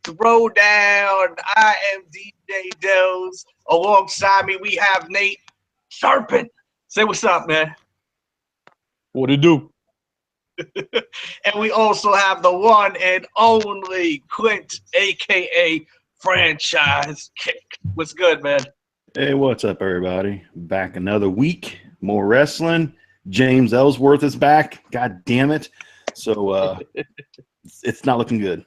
Throwdown. I am DJ Delz. Alongside me, we have Nate Serpant. Say what's up, man. What it do? And we also have the one and only Clint, a.k.a. Franchise Kick. What's good, man? Hey, what's up, everybody? Back another week. More wrestling. James Ellsworth is back. God damn it. So it's not looking good.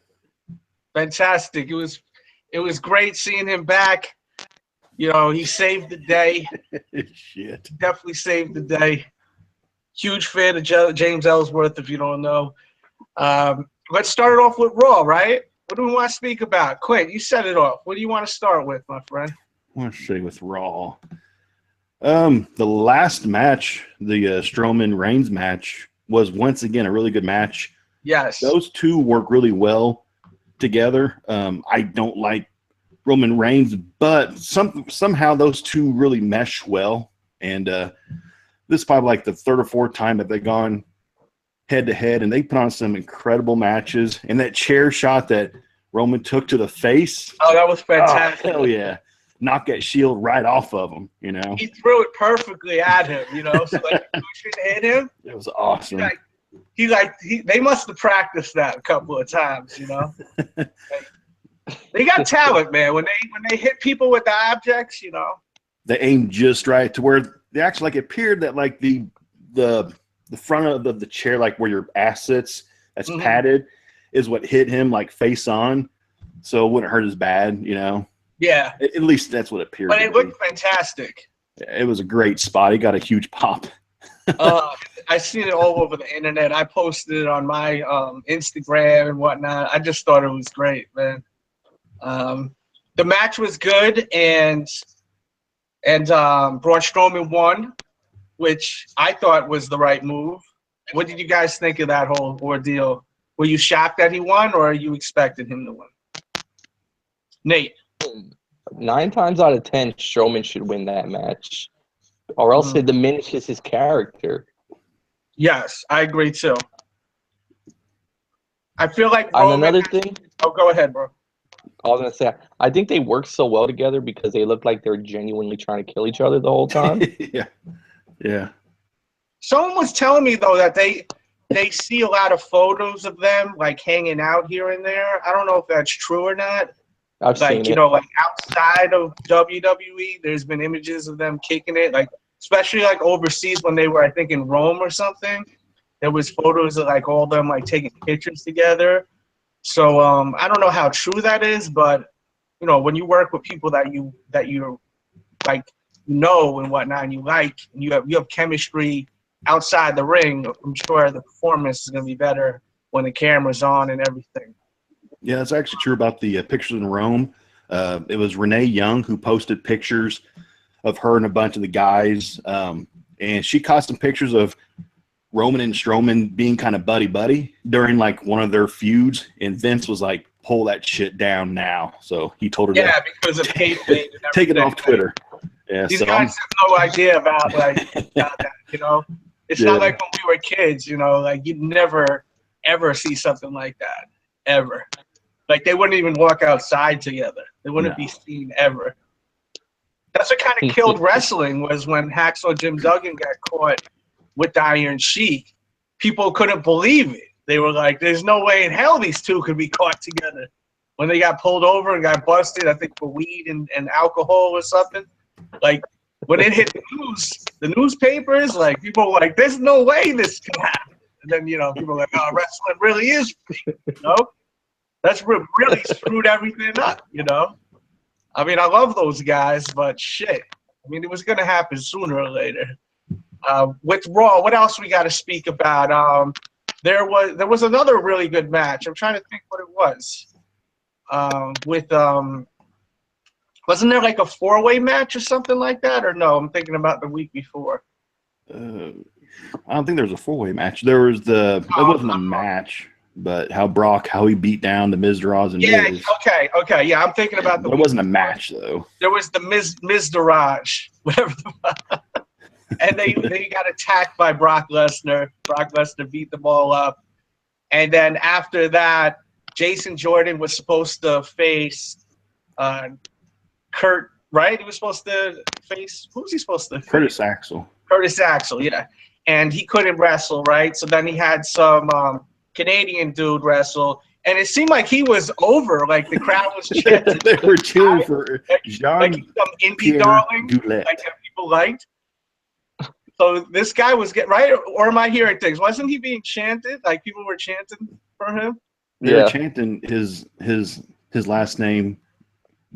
Fantastic. It was great seeing him back. You know, he saved the day. Shit. Definitely saved the day. Huge fan of James Ellsworth, if you don't know. Let's start it off with Raw, right? What do we want to speak about? Quint, you set it off. What do you want to start with, my friend? I want to say with Raw. The last match, the Strowman Reigns match, was once again a really good match. Yes. Those two work really well together. I don't like Roman Reigns, but somehow those two really mesh well. And this is probably like the third or fourth time that they've gone head-to-head, and they put on some incredible matches. And that chair shot that Roman took to the face. Oh, that was fantastic. Oh, hell yeah. Knock that shield right off of him, you know. He threw it perfectly at him, you know. So like the motion hit him. It was awesome. They must have practiced that a couple of times, you know. They got talent, man. When they hit people with the objects, you know. They aimed just right to where they actually like it appeared that like the front of the chair, like where your ass sits, that's padded, is what hit him like face on, so it wouldn't hurt as bad, you know. Yeah. At least that's what it appeared. But it looked fantastic. It was a great spot. He got a huge pop. I seen it all over the internet. I posted it on my Instagram and whatnot. I just thought it was great, man. The match was good, and Braun Strowman won, which I thought was the right move. What did you guys think of that whole ordeal? Were you shocked that he won, or are you expecting him to win? Nate? 9 times out of 10, Strowman should win that match, or else it diminishes his character. Yes, I agree too. I feel like And another thing. Oh, go ahead, bro. I was gonna say, I think they work so well together because they look like they're genuinely trying to kill each other the whole time. Yeah. Someone was telling me though that they see a lot of photos of them like hanging out here and there. I don't know if that's true or not. I've seen you it. know, like outside of WWE, there's been images of them kicking it, like especially like overseas when they were, I think, in Rome or something. There was photos of like all of them like taking pictures together. So I don't know how true that is, but you know, when you work with people that you like know and whatnot, and you like, and you have chemistry outside the ring, I'm sure the performance is gonna be better when the camera's on and everything. Yeah, it's actually true about the pictures in Rome. It was Renee Young who posted pictures of her and a bunch of the guys, and she caught some pictures of Roman and Strowman being kind of buddy-buddy during like one of their feuds, and Vince was like, pull that shit down now. So he told her to because of kayfabe and take it off Twitter. Yeah, these guys have no idea about that, you know. It's not like when we were kids, you know, like you'd never ever see something like that ever. Like they wouldn't even walk outside together. They wouldn't be seen ever. That's what kind of killed wrestling, was when Hacksaw Jim Duggan got caught with the Iron Sheik. People couldn't believe it. They were like, there's no way in hell these two could be caught together. When they got pulled over and got busted, I think for weed and alcohol or something. Like when it hit the newspapers, like people were like, there's no way this can happen. And then, you know, people were like, oh, wrestling really is fake, you know? That's really screwed everything up, you know? I mean, I love those guys, but shit. I mean, it was going to happen sooner or later. With Raw, what else we got to speak about? There was another really good match. I'm trying to think what it was. Wasn't there like a 4-way match or something like that? Or no, I'm thinking about the week before. I don't think there was a 4-way match. There was it wasn't a match. But how he beat down the Mizdouraj and Miz. Okay, yeah, I'm thinking about it wasn't a match though. There was the Mizdouraj, whatever and they got attacked by Brock Lesnar. Brock Lesnar beat them all up, and then after that, Jason Jordan was supposed to face Kurt, right? He was supposed to face, who was he supposed to face? Curtis Axel. Curtis Axel, yeah. And he couldn't wrestle, right? So then he had some Canadian dude wrestle. And it seemed like he was over. Like the crowd was chanting. They were cheering for Jean like some indie darling, Goulet. like that people liked. So this guy was right, or am I hearing things? Wasn't he being chanted? Like people were chanting for him. They were chanting his last name,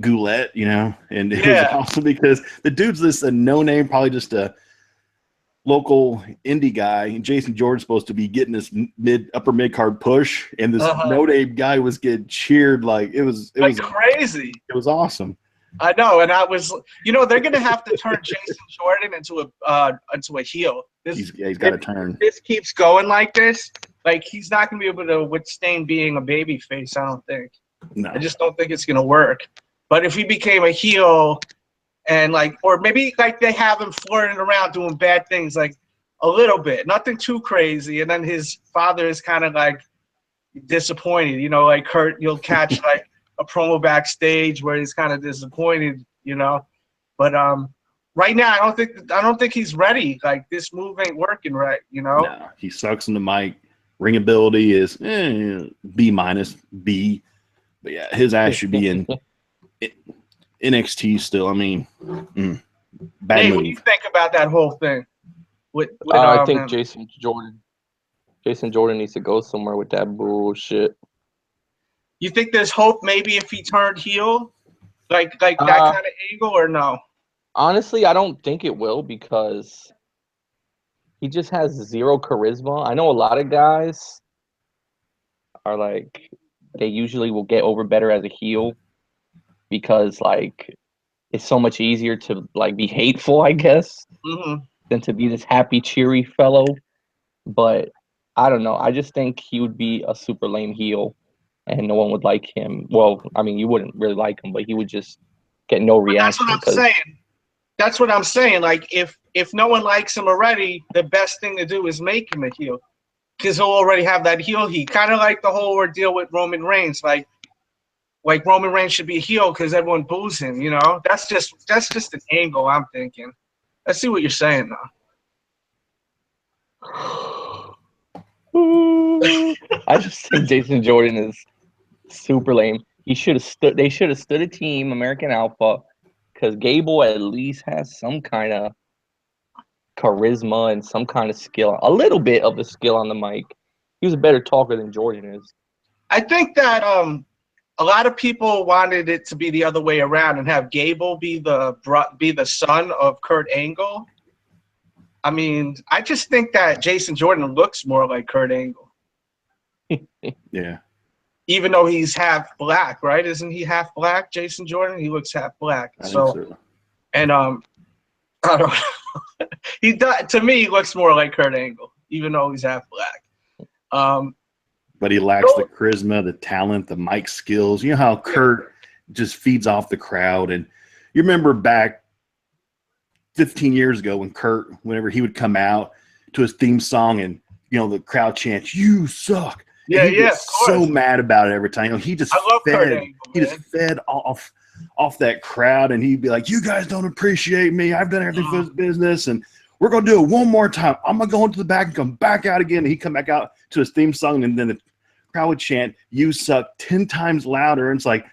Goulet, you know, and it was awesome because the dude's this a no name, probably just a local indie guy, and Jason Jordan's supposed to be getting this upper mid card push, and this no name guy was getting cheered like it was crazy. It was awesome. I know, and I was, they're gonna have to turn Jason Jordan into a heel. He's got to turn. This keeps going like this, like he's not gonna be able to withstand being a baby face. I don't think. No, I just don't think it's gonna work. But if he became a heel, and or maybe like they have him flirting around doing bad things, like a little bit, nothing too crazy, and then his father is kind of like disappointed, like Kurt, you'll catch like a promo backstage where he's kind of disappointed, but right now I don't think he's ready. Like this move ain't working right, No, he sucks in the mic. Ring ability is B-, but yeah, his ass should be in NXT still. I mean, bad move. What do you think about that whole thing? I think Jason Jordan needs to go somewhere with that bullshit. You think there's hope maybe if he turned heel, like that kind of angle, or no? Honestly, I don't think it will because he just has zero charisma. I know a lot of guys are like they usually will get over better as a heel because like it's so much easier to like be hateful, I guess, than to be this happy, cheery fellow. But I don't know. I just think he would be a super lame heel. And no one would like him. Well, I mean, you wouldn't really like him, but he would just get no reaction. That's what I'm saying. That's what I'm saying. Like, if no one likes him already, the best thing to do is make him a heel, because he'll already have that heel heat. Kind of like the whole ordeal with Roman Reigns. Like Roman Reigns should be a heel because everyone boos him. That's just an angle I'm thinking. I see what you're saying now. I just think Jason Jordan is super lame. They should have stood a team, American Alpha, because Gable at least has some kind of charisma and some kind of skill, a little bit of the skill on the mic. He was a better talker than Jordan is. I think that a lot of people wanted it to be the other way around and have Gable be the son of Kurt Angle. I mean, I just think that Jason Jordan looks more like Kurt Angle. Yeah. Even though he's half black, right? Isn't he half black, Jason Jordan? He looks half black. So. And I don't know. He does, to me, he looks more like Kurt Angle, even though he's half black. But he lacks the charisma, the talent, the mic skills. You know how Kurt just feeds off the crowd. And you remember back 15 years ago when Kurt, whenever he would come out to his theme song and, the crowd chants, "You suck." Yeah, he gets so mad about it every time. He just fed off that crowd, and he'd be like, "You guys don't appreciate me. I've done everything for this business, and we're gonna do it one more time. I'm gonna go into the back and come back out again." And he'd come back out to his theme song, and then the crowd would chant, "You suck," 10 times louder. And it's like,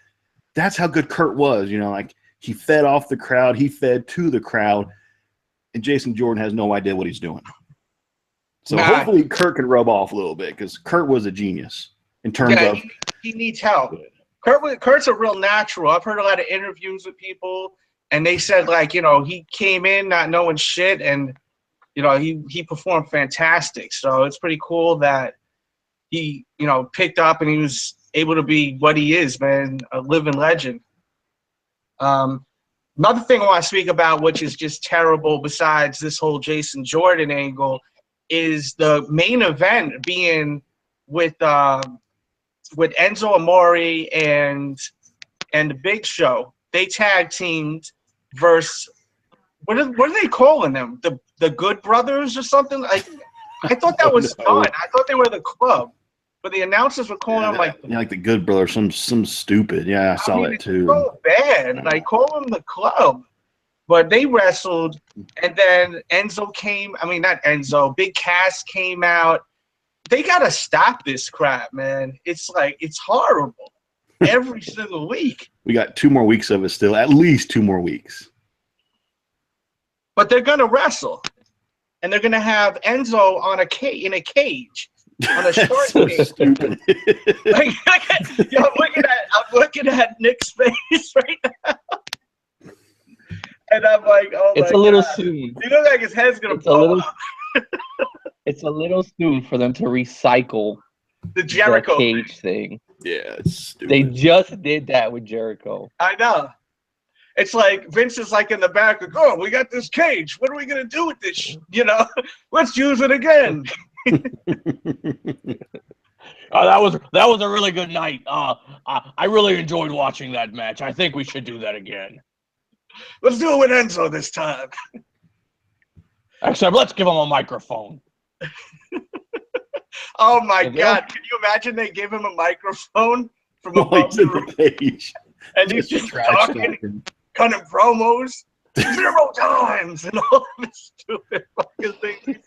that's how good Kurt was. Like he fed off the crowd, he fed to the crowd, and Jason Jordan has no idea what he's doing. So hopefully Kurt can rub off a little bit, because Kurt was a genius in terms of he needs help. Kurt's a real natural. I've heard a lot of interviews with people, and they said he came in not knowing shit, and he performed fantastic. So it's pretty cool that he picked up and he was able to be what he is, man, a living legend. Another thing I want to speak about, which is just terrible besides this whole Jason Jordan angle, is the main event being with Enzo Amore and the Big Show. They tag teamed versus what are they calling them? The Good Brothers or something? I thought that was fun. I thought they were the club. but the announcers were calling him like the Good Brother, some stupid. Yeah, I saw that too. So bad. Like call him the Club. But they wrestled, and then Enzo came. I mean, not Enzo. Big Cass came out. They gotta stop this crap, man. It's like it's horrible. Every single week. We got 2 more weeks of it still. At least 2 more weeks. But they're gonna wrestle, and they're gonna have Enzo on in a cage, on a short so cage. Stupid. Like, I'm looking at Nick's face right now, and I'm like, oh it's my a little God. soon. You look like his head's gonna blow up. It's a little soon for them to recycle The Jericho cage thing. Yeah, it's stupid. They just did that with Jericho. I know. It's like Vince is like in the back, like, oh, we got this cage. What are we gonna do with this? You know, let's use it again. That was a really good night. I really enjoyed watching that match. I think we should do that again. Let's do it with Enzo this time. Except let's give him a microphone. Oh my God! Can you imagine they give him a microphone from above the page, and he's just talking, cutting promos 0 times and all this stupid fucking things.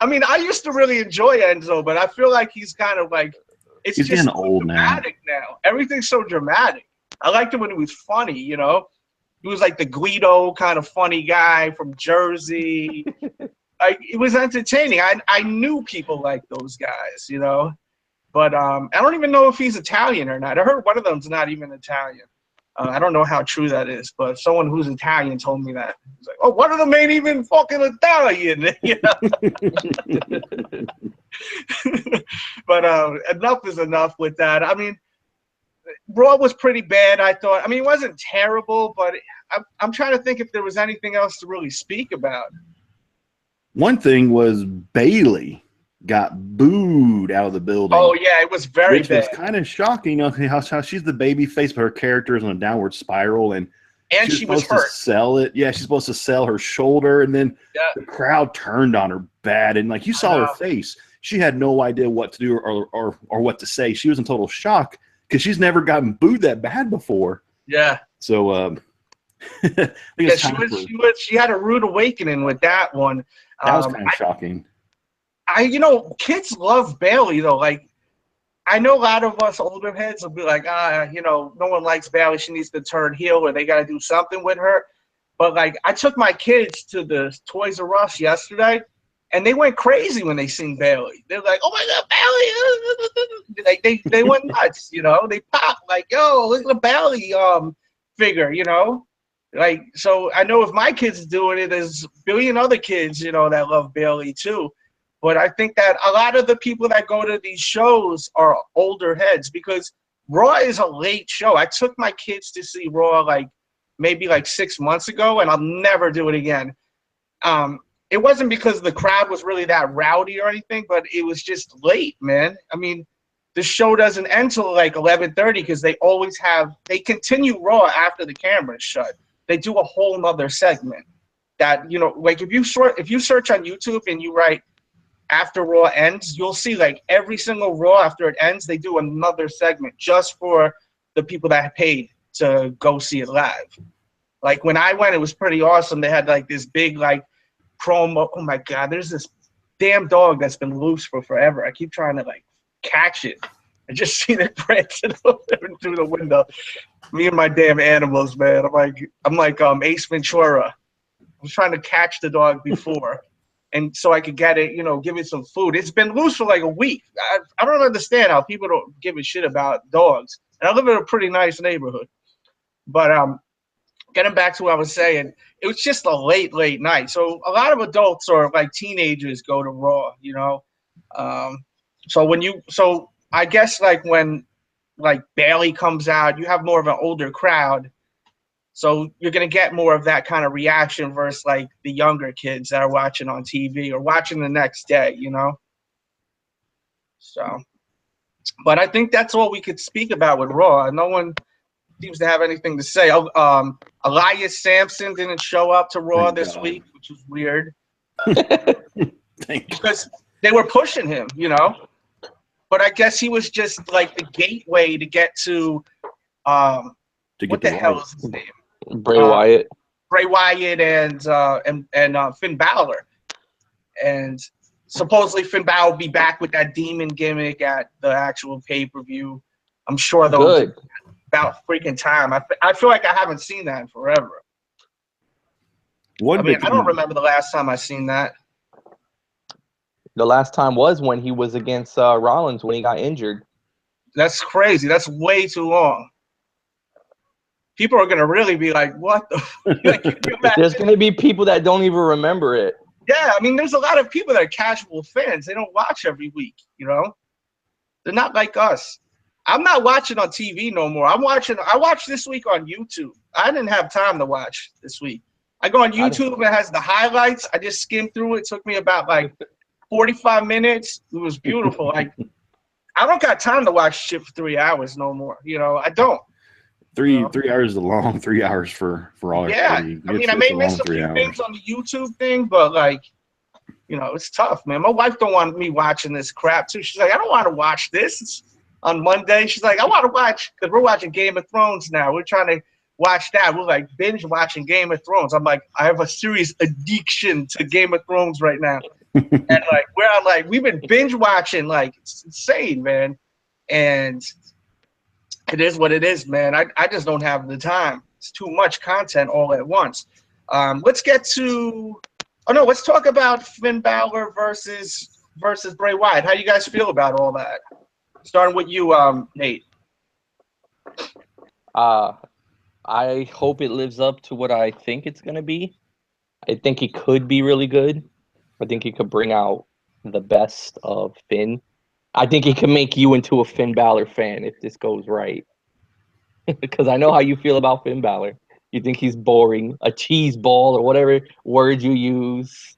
I mean, I used to really enjoy Enzo, but I feel like he's kind of like he's just getting old dramatic now. Everything's so dramatic. I liked it when he was funny, you know. He was like the Guido kind of funny guy from Jersey. Like it was entertaining. I knew people like those guys, you know. But I don't even know if he's Italian or not. I heard one of them's not even Italian. I don't know how true that is, but someone who's Italian told me that. He's like, oh, one of them ain't even fucking Italian, you know. But enough is enough with that. I mean, Raw was pretty bad, I thought. I mean, it wasn't terrible, but I'm trying to think if there was anything else to really speak about. One thing was Bailey got booed out of the building. Oh, yeah, it was very bad. Which was kind of shocking, you know, how she's the baby face, but her character is on a downward spiral, and she was hurt. To sell it. Yeah, she's supposed to sell her shoulder, and then the crowd turned on her bad, and like you saw her face, she had no idea what to do or what to say. She was in total shock because she's never gotten booed that bad before. Yeah. So, she had a rude awakening with that one. That was kind of shocking. You know, kids love Bailey though. Like, I know a lot of us older heads will be like, you know, no one likes Bailey. She needs to turn heel, or they got to do something with her. But like, I took my kids to the Toys R Us yesterday, and they went crazy when they seen Bailey. They're like, "Oh my God, Bailey!" Like they went nuts. You know, they popped like, "Yo, look at the Bailey figure." You know. Like, so I know if my kid's doing it, there's a billion other kids, you know, that love Bailey too. But I think that a lot of the people that go to these shows are older heads because Raw is a late show. I took my kids to see Raw like maybe like 6 months ago, and I'll never do it again. It wasn't because the crowd was really that rowdy or anything, but it was just late, man. I mean, the show doesn't end till like 11:30 because they continue Raw after the camera's shut. They do a whole nother segment that, you know, like if you search on YouTube and you write after Raw ends, you'll see like every single Raw after it ends, they do another segment just for the people that paid to go see it live. Like when I went, it was pretty awesome. They had like this big like promo. Oh my God, there's this damn dog that's been loose for forever. I keep trying to like catch it. I just seen it prancing through the window. Me and my damn animals, man. I'm like Ace Ventura. I was trying to catch the dog before, and so I could get it, you know, give it some food. It's been loose for like a week. I don't understand how people don't give a shit about dogs. And I live in a pretty nice neighborhood. But getting back to what I was saying, it was just a late night. So a lot of adults or like teenagers go to Raw, you know. So I guess like when like Bailey comes out, you have more of an older crowd. So you're going to get more of that kind of reaction versus like the younger kids that are watching on TV or watching the next day, you know? So, but I think that's all we could speak about with Raw. No one seems to have anything to say. Elias Sampson didn't show up to Raw this week, which is weird. Because they were pushing him, you know? but I guess he was just like the gateway to get to what the hell is his name? Bray Wyatt. Bray Wyatt and Finn Balor, and supposedly Finn Balor will be back with that demon gimmick at the actual pay-per-view. I'm sure they'll do about freaking time. I feel like I haven't seen that in forever. I don't remember the last time I seen that. The last time was when he was against Rollins when he got injured. That's crazy. That's way too long. People are gonna really be like, "What the?" There's gonna be people that don't even remember it. Yeah, I mean, there's a lot of people that are casual fans. They don't watch every week. You know, they're not like us. I'm not watching on TV no more. I watched this week on YouTube. I didn't have time to watch this week. I go on YouTube. It has the highlights. I just skimmed through it. It took me about like 45 minutes. It was beautiful. Like, I don't got time to watch shit for 3 hours no more. You know, I don't. 3 hours is a long 3 hours for all. Yeah, I mean, I may miss a few things on the YouTube thing, but like, you know, it's tough, man. My wife don't want me watching this crap too. She's like, I don't want to watch this. It's on Monday. She's like, I want to watch, because we're watching Game of Thrones now. We're trying to watch that. We're like binge watching Game of Thrones. I'm like, I have a serious addiction to Game of Thrones right now. And like we've been binge watching, like, it's insane, man. And it is what it is, man. I just don't have the time. It's too much content all at once. Let's talk about Finn Balor versus Bray Wyatt. How do you guys feel about all that? Starting with you, Nate. I hope it lives up to what I think it's gonna be. I think it could be really good. I think he could bring out the best of Finn. I think it can make you into a Finn Balor fan if this goes right. Because I know how you feel about Finn Balor. You think he's boring, a cheese ball, or whatever word you use.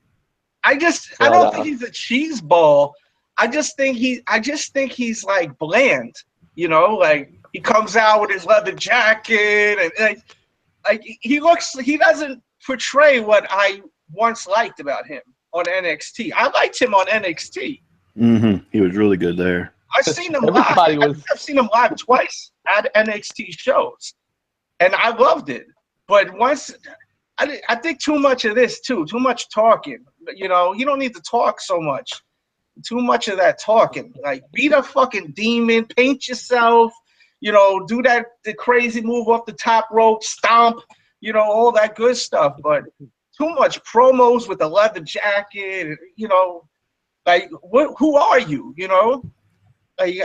I don't think he's a cheese ball. I just think he's like bland. You know, like he comes out with his leather jacket and like he doesn't portray what I once liked about him on NXT. I liked him on NXT. Mm-hmm. He was really good there. I've seen him live. I've seen him live twice at NXT shows, and I loved it. But once, I think too much of this too much talking. You know, you don't need to talk so much. Too much of that talking. Like, be the fucking demon, paint yourself. You know, do the crazy move off the top rope, stomp. You know, all that good stuff. But too much promos with the leather jacket. You know. Like, who are you? You know, like,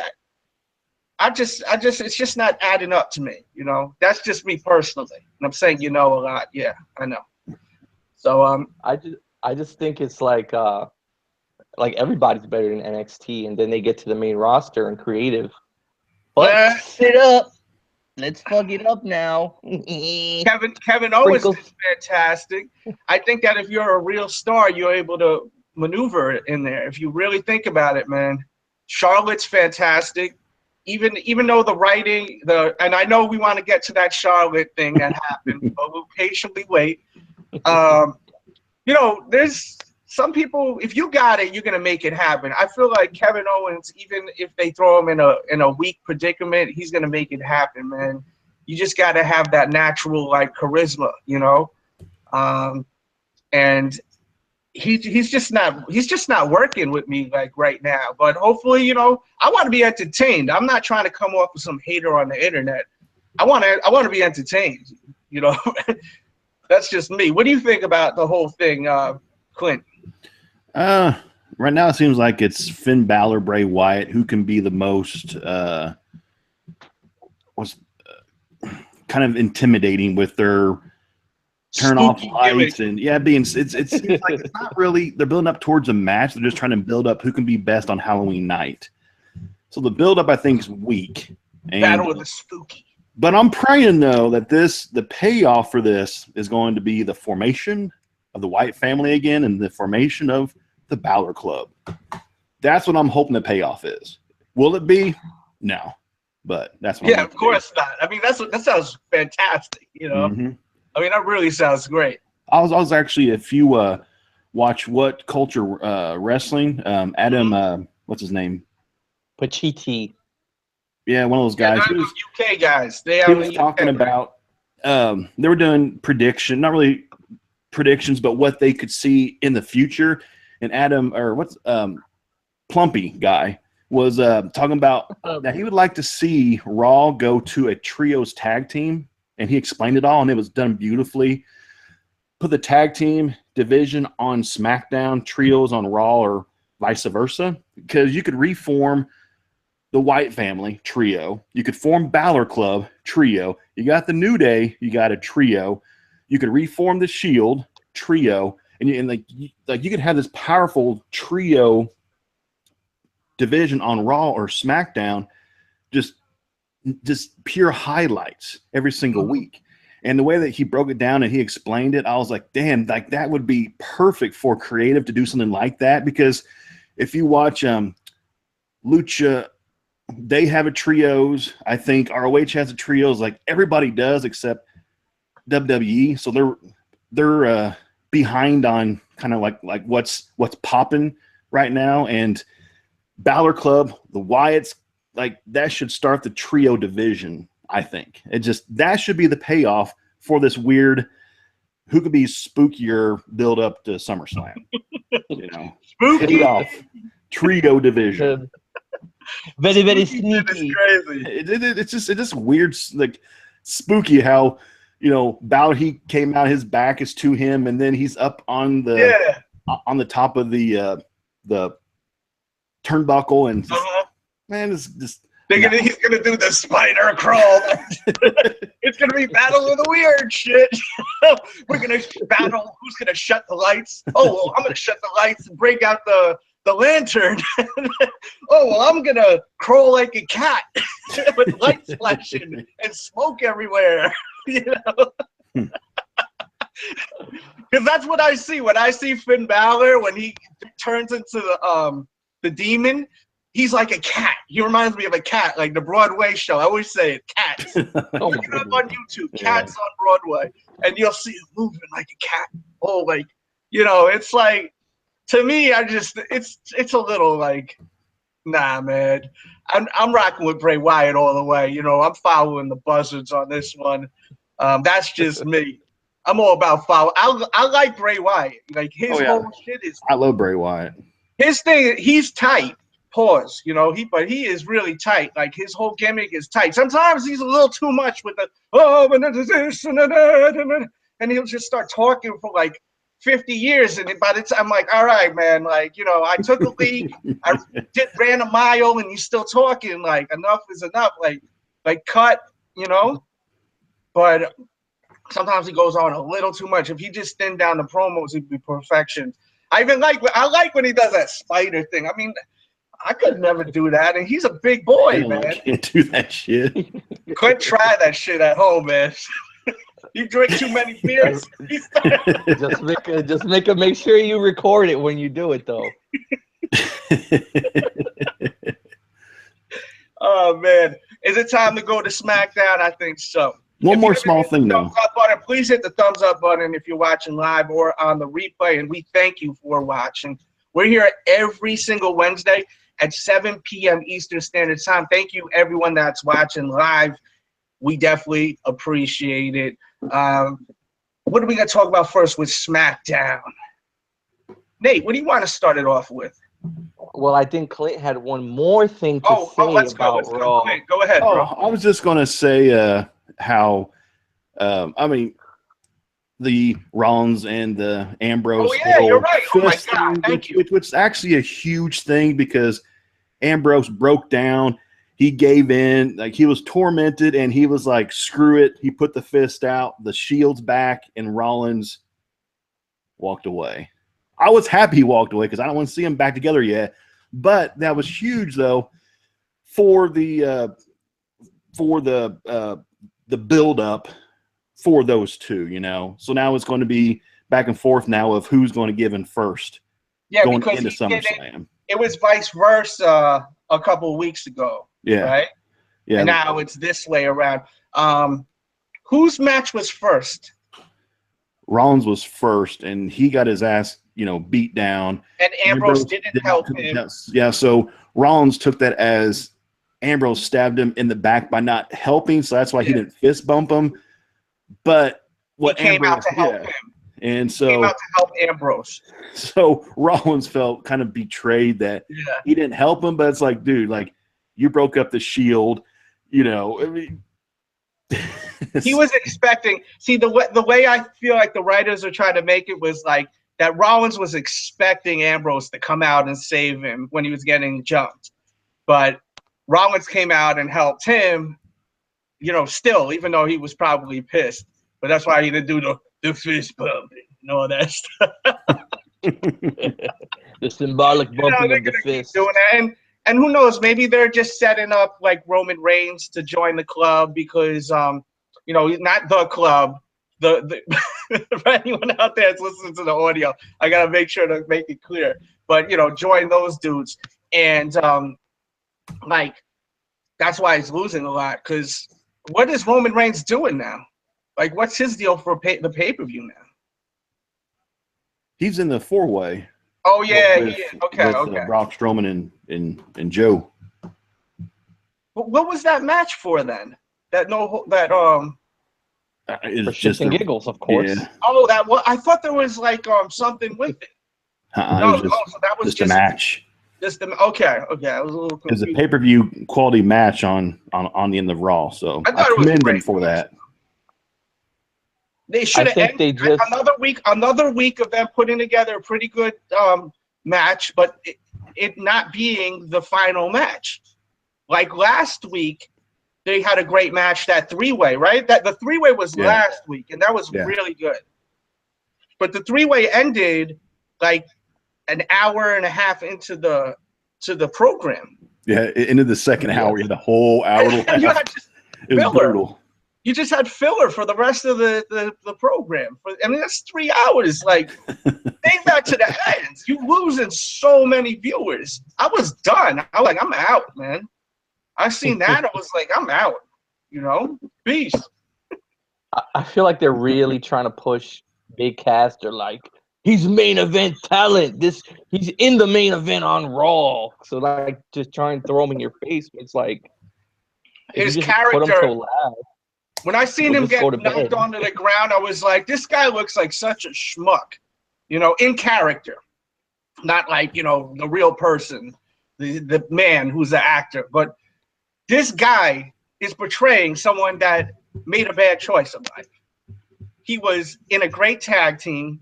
it's just not adding up to me. You know, that's just me personally, and I'm saying, you know, a lot. Yeah, I know. So I just think it's like everybody's better than NXT, and then they get to the main roster and creative. Fuck it up. Let's fuck it up now. Kevin Owens is fantastic. I think that if you're a real star, you're able to maneuver in there. If you really think about it, man. Charlotte's fantastic. Even though the writing, and I know we want to get to that Charlotte thing that happened, but we'll patiently wait. You know, there's some people, if you got it, you're gonna make it happen. I feel like Kevin Owens, even if they throw him in a weak predicament, he's gonna make it happen, man. You just gotta have that natural, like, charisma, you know. And he's just not working with me, like, right now. But hopefully, you know, I want to be entertained. I'm not trying to come off with some hater on the internet. I want to be entertained, you know. That's just me. What do you think about the whole thing, Clint? Right now it seems like it's Finn Balor, Bray Wyatt, who can be the most kind of intimidating with their turn off lights and it seems like it's not really, they're building up towards a match. They're just trying to build up who can be best on Halloween night. So the build up, I think, is weak. Battle with the spooky. But I'm praying, though, that the payoff for this is going to be the formation of the Wyatt family again and the formation of the Balor Club. That's what I'm hoping the payoff is. Will it be? No. But that's what of course not. I mean, that sounds fantastic, you know? Mm-hmm. I mean, that really sounds great. I was actually, if you watch What Culture Wrestling, Adam, what's his name? Pacitti. Yeah, one of those guys. Yeah, UK guys. They He was talking about they were doing prediction, not really predictions, but what they could see in the future. And Adam, or what's Plumpy guy, was talking about that he would like to see Raw go to a trios tag team, and he explained it all, and it was done beautifully. Put the tag team division on SmackDown, trios on Raw, or vice versa, because you could reform the White Family trio. You could form Balor Club trio. You got the New Day. You got a trio. You could reform the Shield trio, and you could have this powerful trio division on Raw or SmackDown, just pure highlights every single week. And the way that he broke it down and he explained it, I was like, damn, like that would be perfect for creative to do something like that. Because if you watch Lucha, they have a trios. I think ROH has a trios, like everybody does except WWE. So they're behind on kind of like what's popping right now. And Balor Club, the Wyatts, like that should start the trio division. I think that should be the payoff for this weird, who could be spookier build up to SummerSlam. Spooky payoff trio division. Very, very sneaky. Crazy. It's just weird, like spooky how Balor, he came out, his back is to him, and then he's up on the top of the turnbuckle, and man, it's just. He's gonna do the spider crawl. It's gonna be battle of the weird shit. We're gonna battle. Who's gonna shut the lights? Oh well, I'm gonna shut the lights and break out the lantern. Oh well, I'm gonna crawl like a cat with lights flashing and smoke everywhere. Because that's what I see when I see Finn Balor when he turns into the demon. He's like a cat. He reminds me of a cat, like the Broadway show. I always say it, Cats. Look it up on YouTube, Cats on Broadway, and you'll see it moving like a cat. Oh, like, it's like, to me, it's a little like, nah, man. I'm rocking with Bray Wyatt all the way. I'm following the buzzards on this one. That's just me. I'm all about follow. I like Bray Wyatt. Like his whole shit is. I love Bray Wyatt. His thing, he's tight. Pause, but he is really tight. Like his whole gimmick is tight. Sometimes he's a little too much with and he'll just start talking for like 50 years, and by the time I'm like, all right, man, like I took a leak, I ran a mile, and you're still talking. Like enough is enough. Like cut, But sometimes he goes on a little too much. If he just thinned down the promos, it'd be perfection. I like when he does that spider thing. I mean. I could never do that, and he's a big boy, man. I can't do that shit. Couldn't try that shit at home, man. You drink too many beers. Make sure you record it when you do it, though. Oh man, is it time to go to SmackDown? I think so. One more small thing, though. Please hit the thumbs up button if you're watching live or on the replay, and we thank you for watching. We're here every single Wednesday at 7 p.m. Eastern Standard Time. Thank you, everyone that's watching live. We definitely appreciate it. What are we going to talk about first with SmackDown? Nate, what do you want to start it off with? Well, I think Clint had one more thing to say about Raw. Go ahead, bro. I was just going to say how, the Rollins and the Ambrose. Oh, yeah, you're right. Oh, my God. Thank you. Which is actually a huge thing because Ambrose broke down. He gave in. Like, he was tormented, and he was like, screw it. He put the fist out. The Shield's back, and Rollins walked away. I was happy he walked away because I don't want to see them back together yet. But that was huge, though, for the build-up for those two, So now it's going to be back and forth now of who's going to give in first. Yeah, going because into SummerSlam. It was vice versa a couple of weeks ago. Yeah. Right? Yeah. And now it's this way around. Whose match was first? Rollins was first, and he got his ass beat down. And Ambrose didn't help him. Yeah, so Rollins took that as Ambrose stabbed him in the back by not helping, so that's why he didn't fist bump him. But what he came out to help him. And so he came out to help Ambrose. So Rollins felt kind of betrayed that he didn't help him, but it's like, dude, like you broke up the Shield, I mean, he was expecting. See, the way I feel like the writers are trying to make it was like that Rollins was expecting Ambrose to come out and save him when he was getting jumped, but Rollins came out and helped him. Still, even though he was probably pissed, but that's why he didn't do the fist bumping and all that stuff. The symbolic bumping of the fist. Doing that. And who knows? Maybe they're just setting up like Roman Reigns to join the club because, not the club. The for anyone out there that's listening to the audio, I gotta make sure to make it clear. But join those dudes, and that's why he's losing a lot. Because what is Roman Reigns doing now? Like, what's his deal for the pay-per-view now? He's in the 4-way. Oh yeah, okay. Brock Strowman and Joe. What was that match for then? For shits and giggles, of course. Yeah. Oh, I thought there was like something with it. So that was just a match. Okay. I was a little confused. It was a pay-per-view quality match on the end of Raw. So I commend them for that. They should have ended another week of them putting together a pretty good match, but it not being the final match. Like last week, they had a great match, that 3-way, right? That the 3-way was last week, and that was really good. But the 3-way ended like an hour and a half into the program. Yeah, it ended the second hour. You had a whole hour. It was brutal. You just had filler for the rest of the program. That's 3 hours. Like, think back to the ends. You losing so many viewers. I was done. I'm out, man. I seen that. I was like, I'm out. Peace. I feel like they're really trying to push Big Cass. They're like, he's main event talent. He's in the main event on Raw. So like, just try and throw him in your face. It's like his character. Put him so loud, when I seen him get knocked onto the ground, I was like, this guy looks like such a schmuck, in character. Not like, the real person, the man who's the actor. But this guy is portraying someone that made a bad choice in life. He was in a great tag team.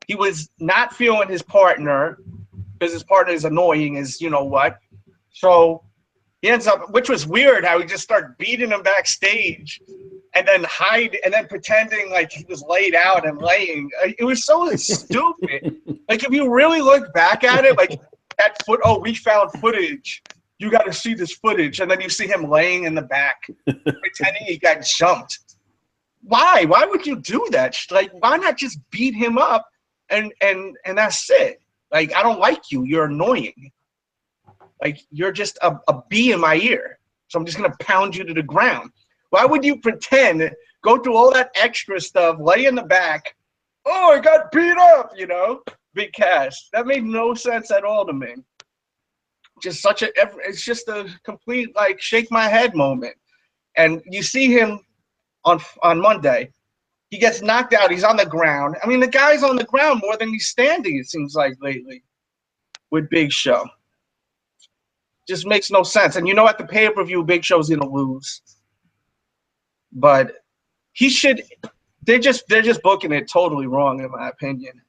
He was not feeling his partner because his partner is annoying as what. So he ends up, which was weird how he just started beating him backstage and then pretending like he was laid out and laying. It was so stupid. Like, if you really look back at it, like that we found footage. You got to see this footage. And then you see him laying in the back, pretending he got jumped. Why? Why would you do that? Like, why not just beat him up and that's it? Like, I don't like you. You're annoying. Like, you're just a bee in my ear. So I'm just going to pound you to the ground. Why would you pretend, go through all that extra stuff, lay in the back? Oh, I got beat up, Big Cass. That made no sense at all to me. It's just a complete, like, shake my head moment. And you see him on Monday. He gets knocked out. He's on the ground. I mean, the guy's on the ground more than he's standing, it seems like, lately with Big Show. Just makes no sense. And at the pay-per-view, Big Show's going to lose. But they're just booking it totally wrong, in my opinion.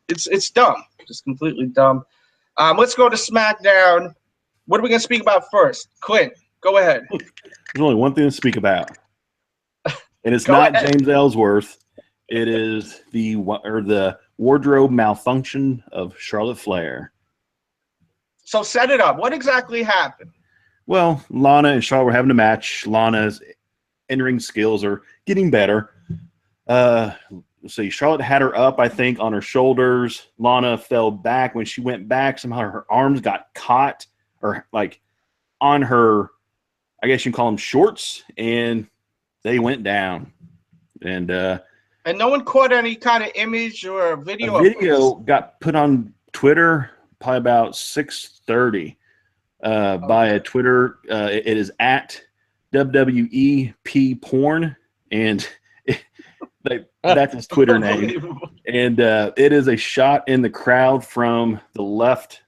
It's dumb. Just completely dumb. Let's go to SmackDown. What are we going to speak about first? Clint, go ahead. There's only one thing to speak about. And it's not James Ellsworth. It is the wardrobe malfunction of Charlotte Flair. So set it up. What exactly happened? Well, Lana and Charlotte were having a match. Lana's in-ring skills are getting better. Let's see. Charlotte had her up, I think, on her shoulders. Lana fell back. When she went back, somehow her arms got caught or like on her, I guess you can call them shorts, and they went down. And And no one caught any kind of image or video. A video got put on Twitter probably about 6:30 by a Twitter. It is at WWEP Porn, and that's his Twitter name. And it is a shot in the crowd from the left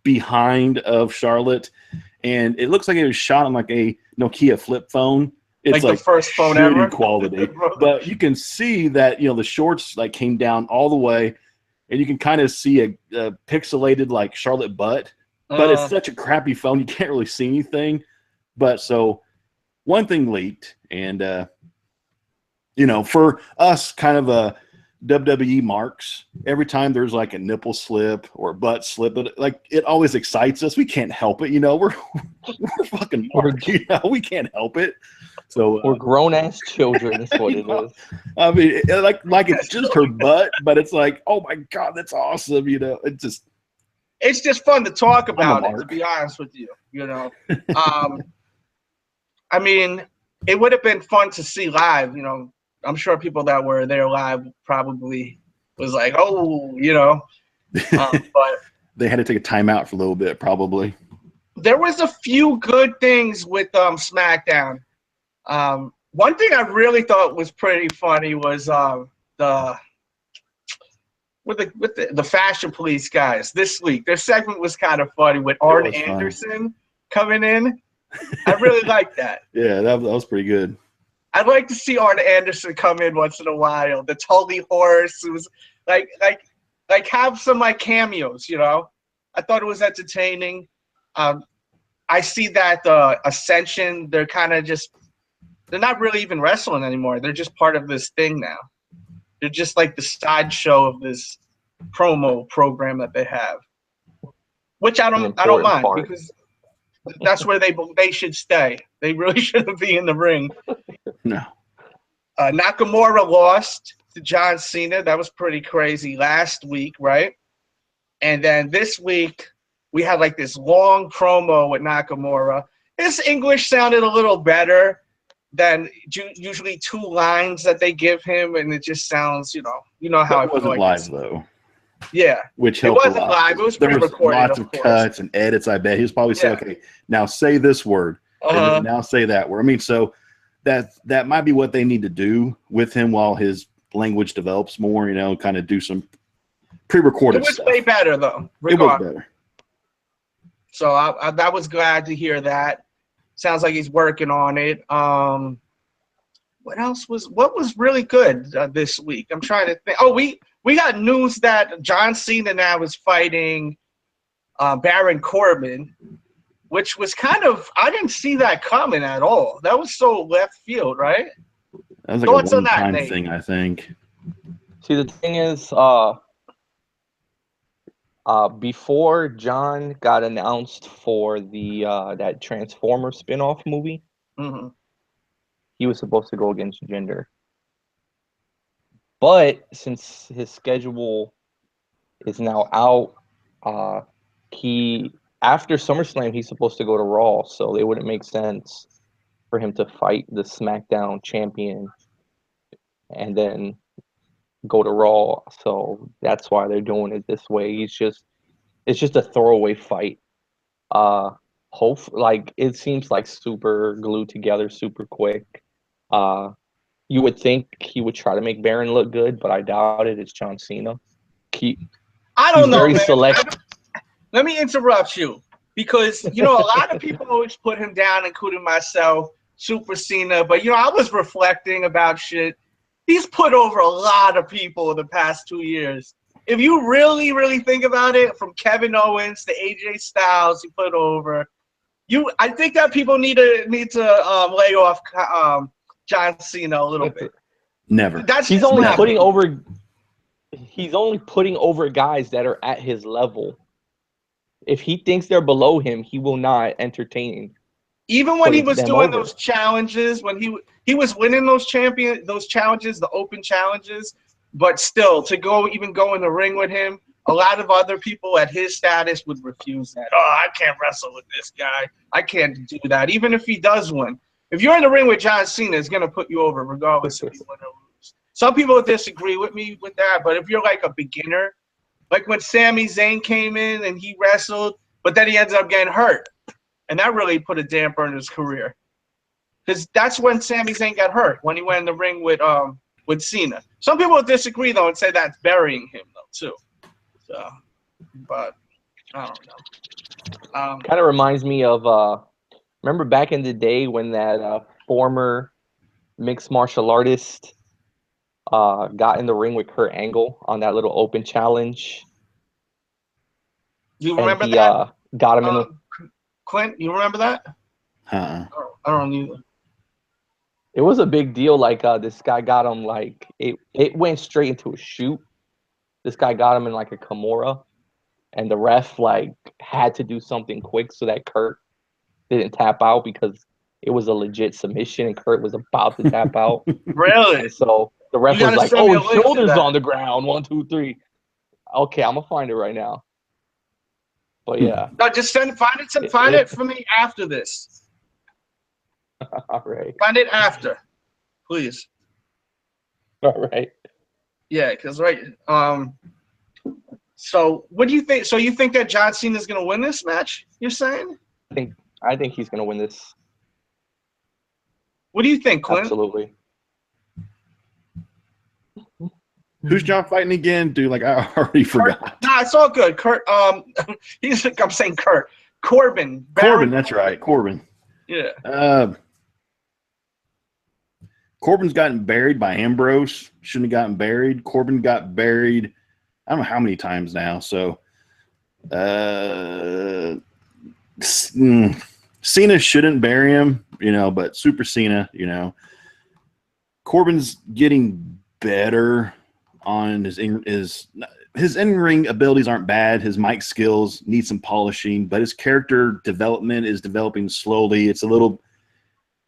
behind of Charlotte, and it looks like it was shot on like a Nokia flip phone. It's like the first phone shitty ever quality, but you can see that the shorts like came down all the way, and you can kind of see a pixelated like Charlotte butt. But it's such a crappy phone, you can't really see anything. But so one thing leaked, and for us, kind of a WWE marks, every time there's like a nipple slip or a butt slip, it always excites us. We can't help it, we're fucking marks, we can't help it. So we're grown ass children. Is what it is. I mean, like it's just her butt, but it's like, oh my god, that's awesome. It's just fun to talk about it. To be honest with you, I mean, it would have been fun to see live. I'm sure people that were there live probably was like, oh, but they had to take a timeout for a little bit, probably. There was a few good things with SmackDown. One thing I really thought was pretty funny was the Fashion Police guys this week. Their segment was kind of funny with Arn Anderson coming in. I really liked that. Yeah, that was pretty good. I'd like to see Arn Anderson come in once in a while. The Tully Horse. It was like have some like cameos. I thought it was entertaining. I see that Ascension. They're kind of just. They're not really even wrestling anymore. They're just part of this thing now. They're just like the sideshow of this promo program that they have, which I don't mind because that's where they should stay. They really shouldn't be in the ring. No. Nakamura lost to John Cena. That was pretty crazy last week, right? And then this week we had like this long promo with Nakamura. His English sounded a little better than usually 2 lines that they give him, and it just sounds, how I feel. It wasn't live though. Yeah, which helped. It wasn't live. It was pre-recorded. Lots of cuts and edits. I bet he was probably saying, "Okay, now say this word, and now say that word." I mean, so that might be what they need to do with him while his language develops more. Kind of do some pre-recorded stuff. It was way better though. It was better. So I was glad to hear that. Sounds like he's working on it. What was really good this week? I'm trying to think. Oh, we got news that John Cena now is fighting Baron Corbin, which was kind of, I didn't see that coming at all. That was so left field, right? That was like a one-time thing, I think. See, the thing is, before John got announced for the that Transformer spin-off movie, he was supposed to go against Jinder. But since his schedule is now out, after SummerSlam he's supposed to go to Raw, so it wouldn't make sense for him to fight the SmackDown champion and then go to Raw. So that's why they're doing it this way. It's just a throwaway fight. It seems like super glued together, super quick. You would think he would try to make Baron look good, but I doubt it. It's John Cena. I don't know. Very man. select. Let me interrupt you because a lot of people always put him down, including myself, Super Cena. But I was reflecting about shit. He's put over a lot of people in the past 2 years. If you really, really think about it, from Kevin Owens to AJ Styles, he put over. I think that people need to lay off John Cena a little bit. Never. He's only putting over guys that are at his level. If he thinks they're below him, he will not entertain. Even when he was doing those challenges, when he was winning those challenges, the open challenges, but still to go in the ring with him, a lot of other people at his status would refuse that. Oh, I can't wrestle with this guy. I can't do that. Even if he does win. If you're in the ring with John Cena, it's going to put you over regardless if you win or lose. Some people disagree with me with that, but if you're like a beginner, like when Sami Zayn came in and he wrestled, but then he ends up getting hurt, and that really put a damper in his career. Because that's when Sami Zayn got hurt, when he went in the ring with Cena. Some people disagree though and say that's burying him though too. So, but I don't know. Kind of reminds me of remember back in the day when that former mixed martial artist got in the ring with Kurt Angle on that little open challenge. You remember and he, that? Got him in the. Clint, you remember that? Huh. I don't either. It was a big deal. Like this guy got him like it went straight into a shoot. This guy got him in like a Kimura, and the ref like had to do something quick so that Kurt didn't tap out because it was a legit submission and Kurt was about to tap out. Really? And so the ref You was gotta like, send me "Oh, a his link to shoulders that." on the ground. 1, 2, 3. Okay, I'm gonna find it right now. But yeah, No, just find it for me after this. all right, Find it after, please. all right. Yeah, because So what do you think? So you think that John Cena is gonna win this match? You're saying? I think he's gonna win this. What do you think, Clint? Absolutely. Who's John fighting again, dude? Like I already forgot. Nah, it's all good. Kurt. I'm saying Kurt. Corbin. Corbin, that's right. Corbin. Yeah. Corbin's gotten buried by Ambrose. Shouldn't have gotten buried. Corbin got buried. I don't know how many times now. So, Cena shouldn't bury him, but Super Cena, Corbin's getting better on his in-ring abilities aren't bad. His mic skills need some polishing, but his character development is developing slowly.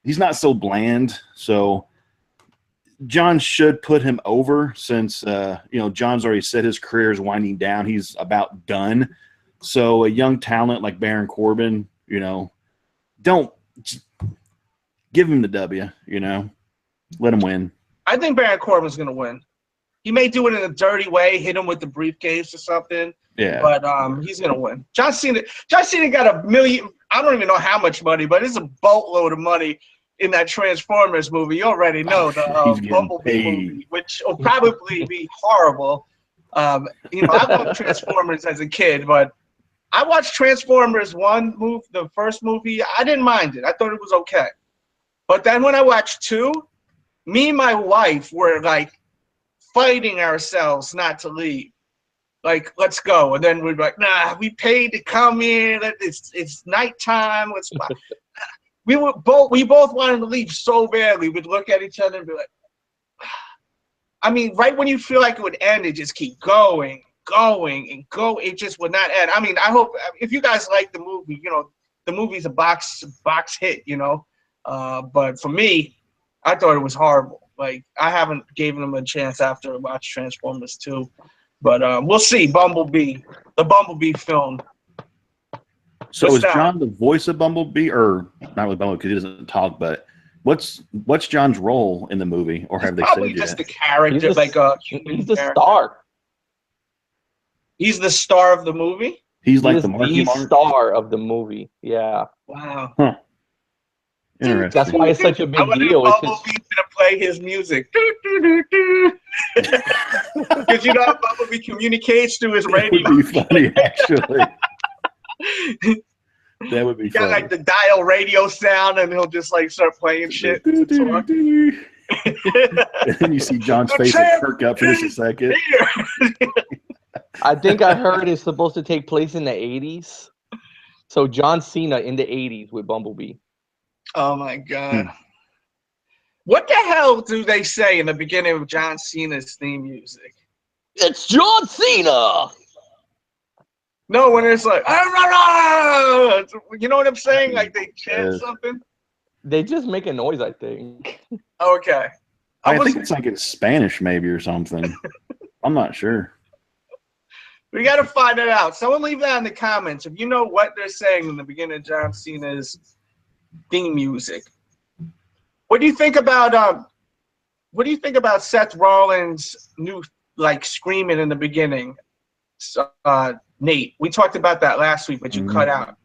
He's not so bland. So John should put him over since, John's already said his career is winding down. He's about done. So a young talent like Baron Corbin, don't give him the W, let him win. I think Baron Corbin's gonna win. He may do it in a dirty way, hit him with the briefcase or something. Yeah. But he's gonna win. John Cena got $1 million. I don't even know how much money, but it's a boatload of money in that Transformers movie. You already know the Bumblebee movie, which will probably be horrible. I loved Transformers as a kid, but I watched Transformers 1 the first movie. I didn't mind it. I thought it was okay. But then when I watched 2, me and my wife were like fighting ourselves not to leave. Like, let's go. And then we'd be like, nah, we paid to come in. It's nighttime. We both wanted to leave so badly. We'd look at each other and be like, I mean, right when you feel like it would end, it just keep going. It just would not end. I mean, I hope if you guys like the movie, the movie's a box hit, but for me, I thought it was horrible. Like, I haven't given them a chance after I watched Transformers 2. But we'll see. Bumblebee, the Bumblebee film. So is John the voice of Bumblebee, or not with Bumblebee because he doesn't talk? But what's John's role in the movie, or have they said probably just yet? a character, He's the star. He's the star of the movie. He's like the star of the movie. Yeah. Wow. Huh. Interesting. That's why it's such a big deal. Bumblebee's gonna play his music. Because how Bumblebee communicates through his radio. That would be funny, actually. That would be funny. Got like the dial radio sound, and he'll just like start playing shit. And then you see John's face perk up for just a second. I think I heard it's supposed to take place in the 80s. So John Cena in the 80s with Bumblebee. Oh my God. What the hell do they say in the beginning of John Cena's theme music? It's John Cena! No, when it's like, you know what I'm saying? Like they chant something? They just make a noise, I think. Okay. I think it's like in Spanish maybe or something. I'm not sure. We got to find it out. Someone leave that in the comments if you know what they're saying in the beginning of John Cena's theme music. What do you think about what do you think about Seth Rollins' new like screaming in the beginning? Nate, we talked about that last week, but you cut out.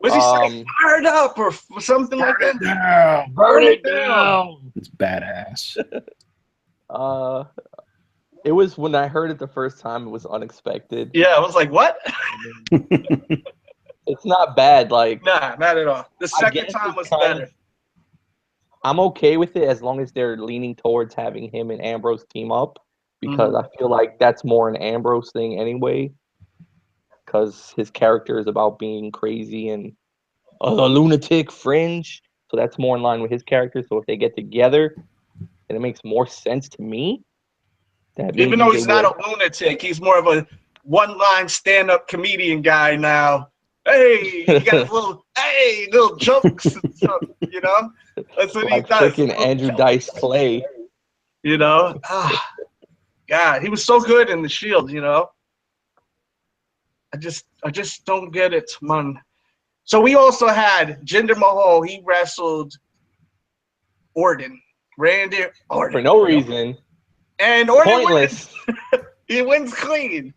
Was he saying fired up or something like that? Burn it down. It's badass. It was when I heard it the first time, it was unexpected. Yeah, I was like, what? It's not bad. Like, nah, not at all. The second time was better. I'm okay with it as long as they're leaning towards having him and Ambrose team up, because I feel like that's more an Ambrose thing anyway, because his character is about being crazy and a lunatic fringe. So that's more in line with his character. So if they get together, then it makes more sense to me. Even though he's not a lunatic, he's more of a one-line stand-up comedian guy now. Hey, he got little jokes and stuff, you know? That's what like he does. Freaking Andrew Dice Clay. You know? God, he was so good in the Shield, you know? I just don't get it, man. So we also had Jinder Mahal. He wrestled Randy Orton. For no reason. And Orton Pointless. wins. He wins clean.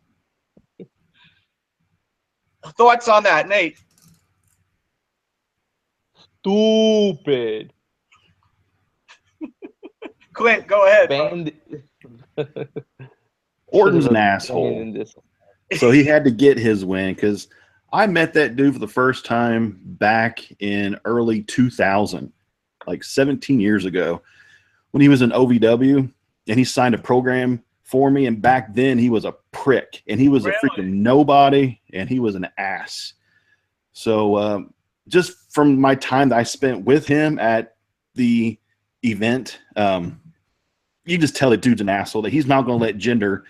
Thoughts on that, Nate? Stupid. Clint, go ahead. Orton's an asshole. So he had to get his win, because I met that dude for the first time back in early 2000, like 17 years ago, when he was in OVW, and he signed a program for me. And back then he was a prick, and he was a freaking nobody, and he was an ass. So just from my time that I spent with him at the event, you just tell the dude's an asshole, that he's not going to let Jinder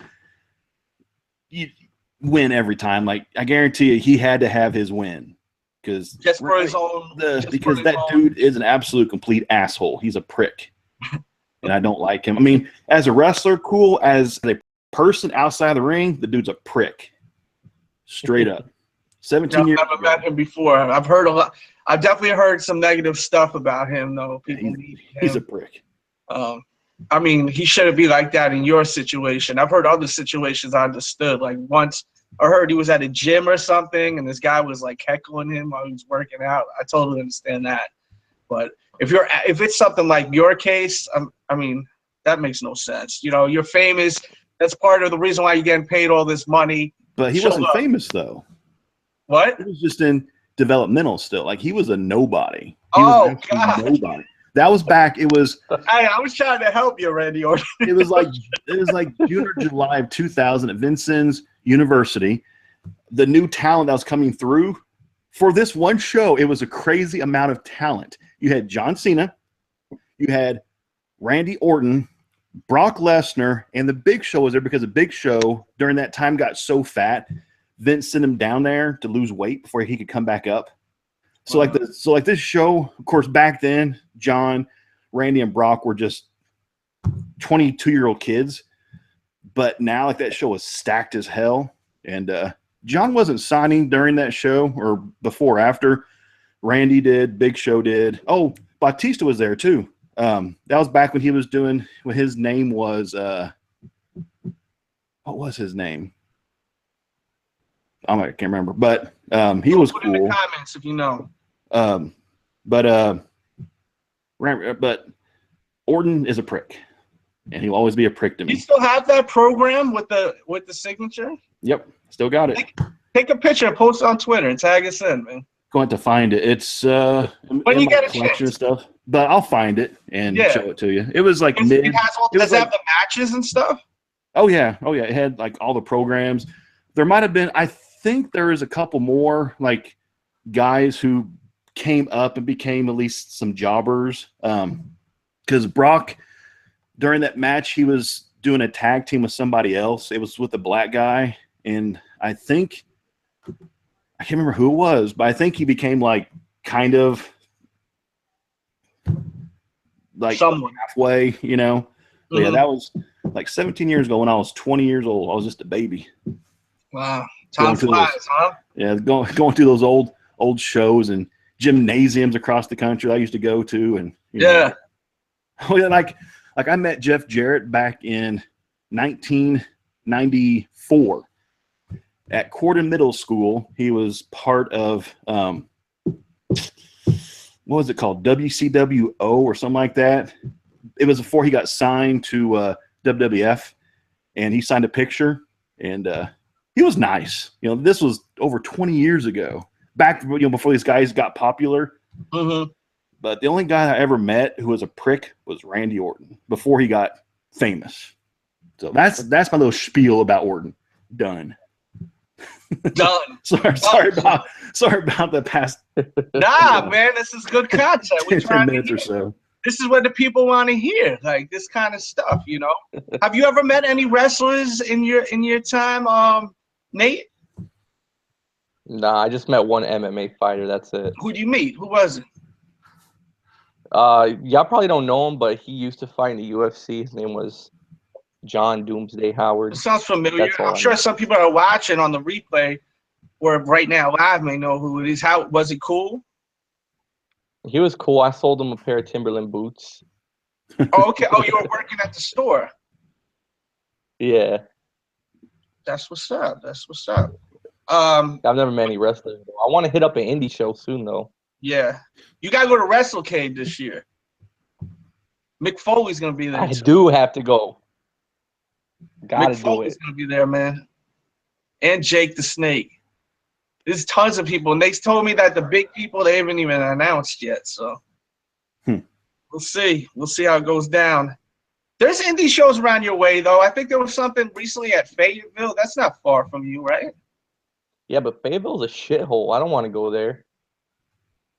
win every time. Like, I guarantee you, he had to have his win, because just for his own. Because that dude is an absolute complete asshole. He's a prick, and I don't like him. I mean, as a wrestler, cool. As a person outside the ring, the dude's a prick. Straight up. 17 years. I've never met him before. I've heard a lot. I've definitely heard some negative stuff about him, though. He's a prick. I mean, he shouldn't be like that in your situation. I've heard other situations I understood. Like once I heard he was at a gym or something, and this guy was like heckling him while he was working out. I totally understand that. But if it's something like your case, I mean, that makes no sense. You know, you're famous. That's part of the reason why you're getting paid all this money. But he wasn't famous, though. What? He was just in developmental still. Like, he was a nobody. He God. Nobody. That was back. It was. Hey, I was trying to help you, Randy Orton. It was like June or July of 2000 at Vincennes University. The new talent that was coming through for this one show, it was a crazy amount of talent. You had John Cena, you had Randy Orton, Brock Lesnar, and the Big Show was there, because the Big Show during that time got so fat, Vince sent him down there to lose weight before he could come back up. So like this show, of course, back then, John, Randy, and Brock were just 22-year-old kids. But now, like, that show was stacked as hell. And John wasn't signing during that show or before or after. Randy did. Big Show did. Oh, Batista was there too. That was back when he was doing, when his name was, what was his name? I can't remember, but he was cool. Put in the comments if you know. But Orton is a prick, and he'll always be a prick to me. You still have that program with the signature? Yep, still got it. Take a picture, post it on Twitter, and tag us in, man. Going to find it. It's when you get a chance. Stuff, but I'll find it and show it to you. It was like mid. Does it have the matches and stuff? Oh yeah. It had like all the programs. There might have been. I think there is a couple more like guys who came up and became at least some jobbers. Because Brock, during that match, he was doing a tag team with somebody else. It was with a black guy, and I can't remember who it was, but I think he became like kind of like someone halfway, you know. Mm-hmm. Yeah, that was like 17 years ago when I was 20 years old. I was just a baby. Wow, time flies, huh? Yeah, going through those old shows and gymnasiums across the country I used to go to, and you know, Oh, yeah, like I met Jeff Jarrett back in 1994 at Corden Middle School. He was part of what was it called? WCWO or something like that. It was before he got signed to WWF, and he signed a picture, and he was nice. This was over 20 years ago, back before these guys got popular. Mm-hmm. But the only guy I ever met who was a prick was Randy Orton before he got famous. So that's my little spiel about Orton. Done. Done. sorry about the past. Nah, man, this is good content. We 10 minutes or so. This is what the people want to hear, like this kind of stuff. Have you ever met any wrestlers in your time, Nate? Nah, I just met one MMA fighter. That's it. Who'd you meet? Who was it? Y'all probably don't know him, but he used to fight in the UFC. His name was John Doomsday Howard. It sounds familiar. That's all I'm I sure know. some people are watching on the replay or right now live may know who it is. How was he cool? He was cool. I sold him a pair of Timberland boots. Oh, okay. Oh, you were working at the store. Yeah. That's what's up. That's what's up. I've never met any wrestlers. I want to hit up an indie show soon, though. Yeah. You got to go to WrestleCade this year. Mick Foley's going to be there. I do have to go. Gotta Mick do Foley's it. going to be there, man. And Jake the Snake. There's tons of people. And they told me that the big people, they haven't even announced yet. So we'll see. We'll see how it goes down. There's indie shows around your way, though. I think there was something recently at Fayetteville. That's not far from you, right? Yeah, but Fayetteville's a shithole. I don't want to go there.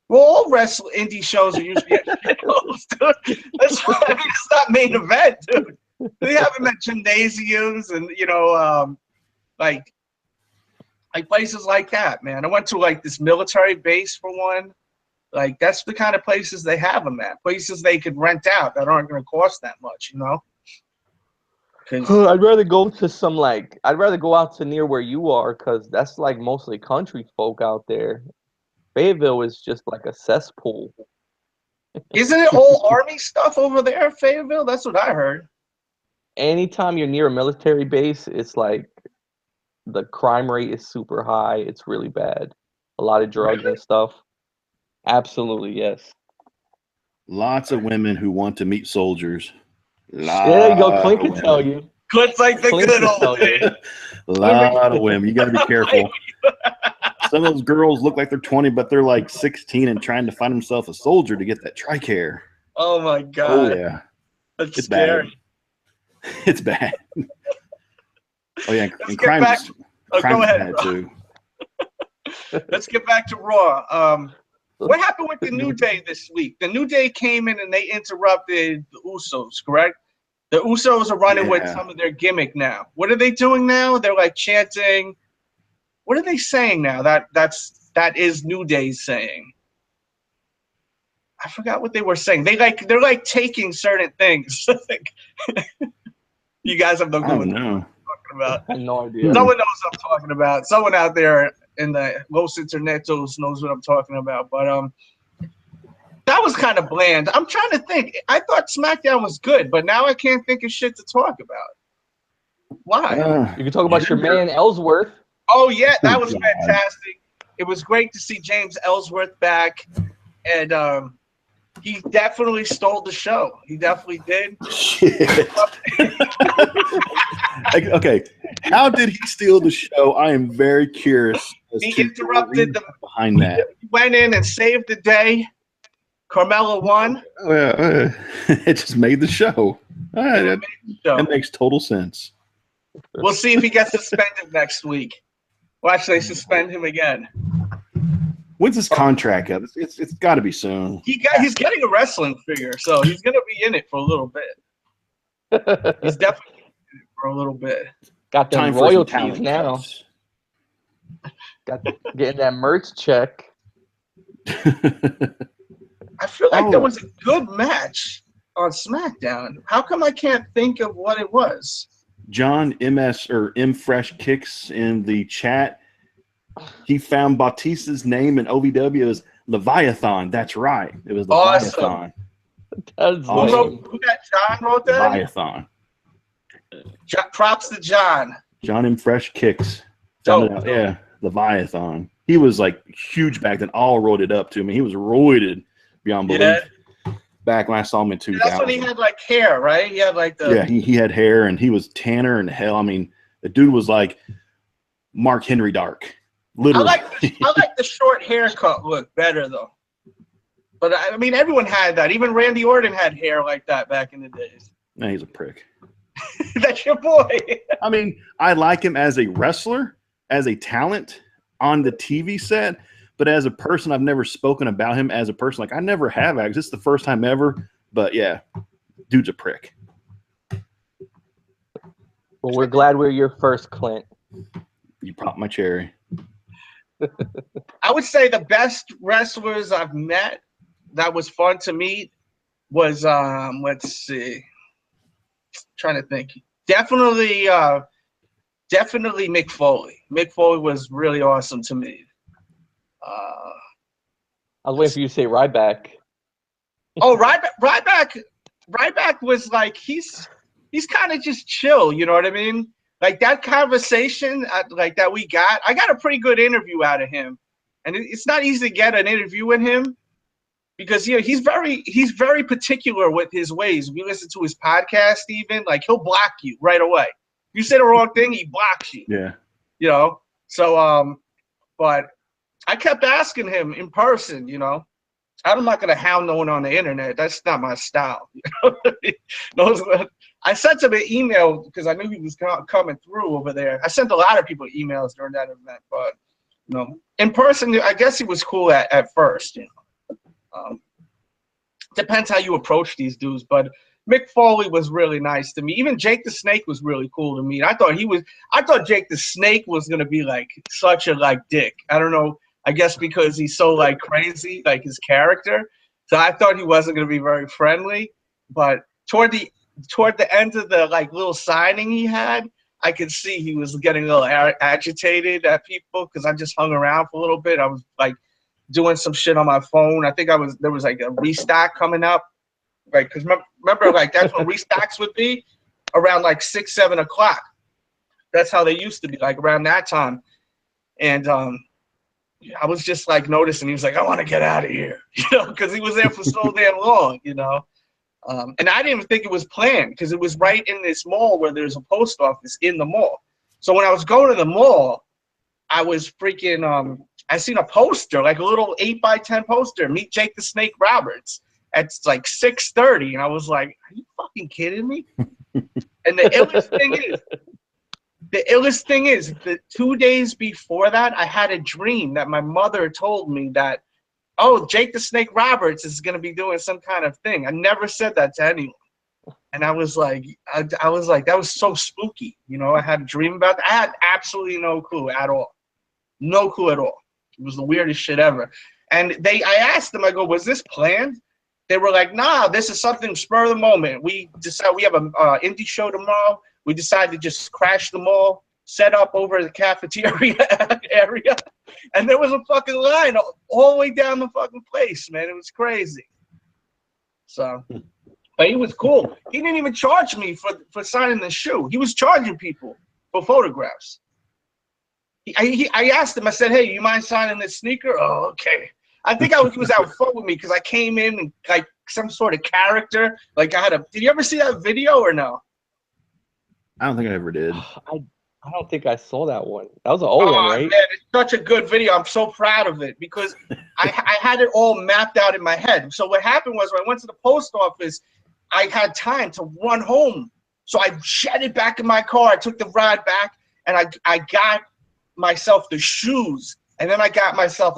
Well, all indie shows are usually at shows, dude. It's not main event, dude. They haven't met gymnasiums and like places like that, man. I went to like this military base for one. Like that's the kind of places they have them at. Places they could rent out that aren't going to cost that much, I'd rather go to I'd rather go out to near where you are, because that's like mostly country folk out there. Fayetteville is just like a cesspool. Isn't it all army stuff over there, Fayetteville? That's what I heard. Anytime you're near a military base, it's like the crime rate is super high. It's really bad. A lot of drugs and stuff. Absolutely, yes. Lots of women who want to meet soldiers. There you go. Clint can tell you. Clint's like the Clint good can old tell you. days. A lot of women. You got to be careful. Some of those girls look like they're 20, but they're like 16 and trying to find themselves a soldier to get that TRICARE. Oh my God. Oh yeah, That's it's scary. bad. It's bad. Oh yeah, and Go ahead, bad bro. too. Let's get back to Raw. What happened with the New Day this week? The New Day came in and they interrupted the Usos, correct? The Usos are running with some of their gimmick now. What are they doing now? They're like chanting. What are they saying now? That is New Day's saying. I forgot what they were saying. They're like taking certain things. You guys have no clue what I'm talking about. I have no idea. Someone knows what I'm talking about. Someone out there in the Los Internetos knows what I'm talking about. But that was kind of bland. I'm trying to think. I thought SmackDown was good, but now I can't think of shit to talk about. Why? You can talk about your man Ellsworth. Oh, yeah, that was fantastic. It was great to see James Ellsworth back, and he definitely stole the show. He definitely did. Shit. Okay, how did he steal the show? I am very curious. He interrupted the behind that. He went in and saved the day. Carmella won. It just made the show. That makes total sense. We'll see if he gets suspended next week. Well, actually, suspend him again. When's his contract up? It's got to be soon. He's getting a wrestling figure, so he's going to be in it for a little bit. He's definitely in it for a little bit. Got them royalties now. Getting that merch check. I feel like there was a good match on SmackDown. How come I can't think of what it was? John MS or M Fresh Kicks in the chat. He found Bautista's name in OVW as Leviathan. That's right. It was Leviathan. That's Awesome. Who that? John wrote that? Leviathan. Props to John. John and Fresh Kicks. Dope. Yeah, Leviathan. He was like huge back then. All wrote it up to me. He was roided beyond belief. Back when I saw him in 2000. That's when he had like hair, right? He had like the he had hair and he was tanner and hell. I mean, the dude was like Mark Henry Dark. Literally. I like the short haircut look better though. But I mean, everyone had that. Even Randy Orton had hair like that back in the days. Nah, he's a prick. That's your boy. I mean, I like him as a wrestler, as a talent on the TV set, but as a person, I've never spoken about him as a person. Like, I never have. This is the first time ever. But yeah, dude's a prick. Well, we're glad we're your first, Clint. You popped my cherry. I would say the best wrestlers I've met that was fun to meet was let's see. Trying to think. Definitely Mick Foley. Mick Foley was really awesome to me. I was waiting for you to say Ryback. Oh, Ryback was like he's kind of just chill, you know what I mean? Like that conversation like that I got a pretty good interview out of him. And it's not easy to get an interview with him because he's very particular with his ways. If you listen to his podcast even, like he'll block you right away. If you say the wrong thing, he blocks you. Yeah. You know? So but I kept asking him in person, you know. I'm not gonna hound no one on the internet. That's not my style. You know? I sent him an email because I knew he was coming through over there. I sent a lot of people emails during that event, but you know, in person, I guess he was cool at first. You know, depends how you approach these dudes. But Mick Foley was really nice to me. Even Jake the Snake was really cool to me. I thought Jake the Snake was gonna be like such a like dick. I don't know. I guess because he's so like crazy, like his character. So I thought he wasn't going to be very friendly. But toward the end of the like little signing he had, I could see he was getting a little agitated at people because I just hung around for a little bit. I was like doing some shit on my phone. I think there was like a restock coming up, like because remember like that's when restocks would be around like 6-7 o'clock. That's how they used to be, like around that time, and I was just like noticing. He was like, "I want to get out of here," you know, because he was there for so damn long, you know. And I didn't even think it was planned because it was right in this mall where there's a post office in the mall. So when I was going to the mall, I was freaking. I seen a poster, like a little 8x10 poster. Meet Jake the Snake Roberts at like 6:30, and I was like, "Are you fucking kidding me?" And the illest thing is that 2 days before that, I had a dream that my mother told me that, oh, Jake the Snake Roberts is going to be doing some kind of thing. I never said that to anyone. And I was like, that was so spooky. You know, I had a dream about that. I had absolutely no clue at all. No clue at all. It was the weirdest shit ever. And I asked them, I go, was this planned? They were like, nah, this is something spur of the moment. We decided we have an indie show tomorrow. We decided to just crash the mall, set up over the cafeteria area, and there was a fucking line all the way down the fucking place, man. It was crazy. So, but he was cool. He didn't even charge me for signing the shoe. He was charging people for photographs. I asked him, I said, hey, you mind signing this sneaker? Oh, okay. I think he was out front with me because I came in and like some sort of character. Like did you ever see that video or no? I don't think I ever did. I don't think I saw that one. That was an old one, right? Man, it's such a good video. I'm so proud of it because I had it all mapped out in my head. So what happened was when I went to the post office, I had time to run home. So I jetted back in my car. I took the ride back, and I got myself the shoes, and then I got myself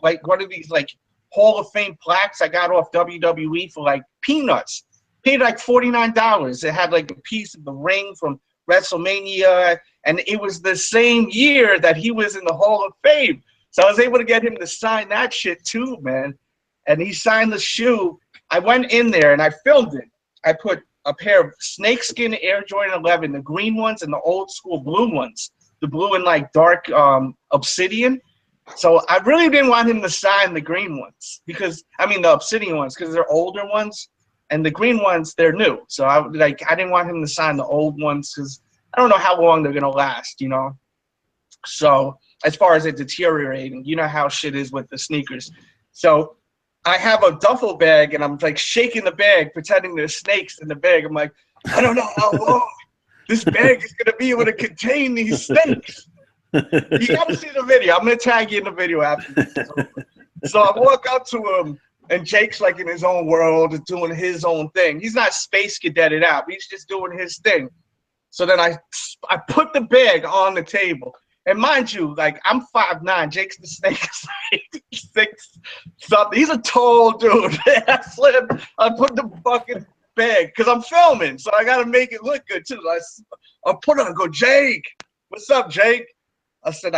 like one of these like Hall of Fame plaques I got off WWE for like peanuts. Paid like $49. It had like a piece of the ring from WrestleMania, and it was the same year that he was in the Hall of Fame. So I was able to get him to sign that shit too, man. And he signed the shoe. I went in there and I filmed it. I put a pair of snakeskin Air Jordan 11, the green ones and the old school blue ones, the blue and like dark obsidian. So I really didn't want him to sign the green ones the obsidian ones, because they're older ones. and the green ones, they're new. So I didn't want him to sign the old ones because I don't know how long they're gonna last, you know. So as far as it deteriorating, you know how shit is with the sneakers. So I have a duffel bag and I'm like shaking the bag, pretending there's snakes in the bag. I'm like, I don't know how long this bag is gonna be able to contain these snakes. You gotta see the video. I'm gonna tag you in the video after this is over. So I walk up to him, and Jake's like in his own world, doing his own thing. He's not space cadetted out. He's just doing his thing. So then I put the bag on the table. And mind you, like, I'm 5'9". Jake's the snake is like 6 something. He's a tall dude. I slipped. I put the fucking bag, because I'm filming, so I got to make it look good, too. I put on and go, Jake, what's up, Jake? I said,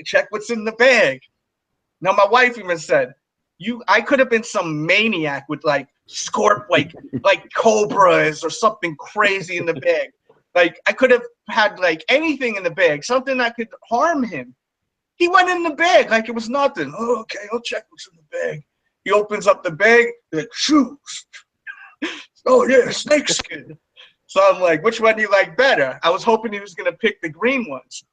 check what's in the bag. Now, my wife even said, I could have been some maniac with like cobras or something crazy in the bag. Like I could have had like anything in the bag, something that could harm him. He went in the bag like it was nothing. Oh, okay, I'll check what's in the bag. He opens up the bag, like shoes. Oh yeah, snake skin. So I'm like, which one do you like better? I was hoping he was gonna pick the green ones.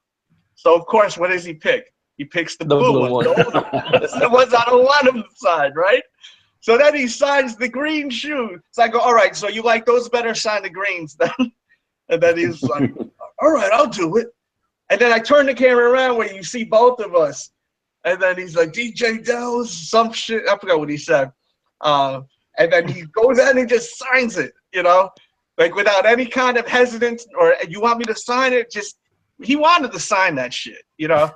So of course, what does he pick? He picks the blue ones. The ones I don't want him to sign, right? So then he signs the green shoe. So I go, all right, so you like those better, sign the greens then. And then he's like, all right, I'll do it. And then I turn the camera around where you see both of us. And then he's like, DJ Delz, some shit. I forgot what he said. And then he goes in and just signs it, you know, like without any kind of hesitance or you want me to sign it, just he wanted to sign that shit, you know.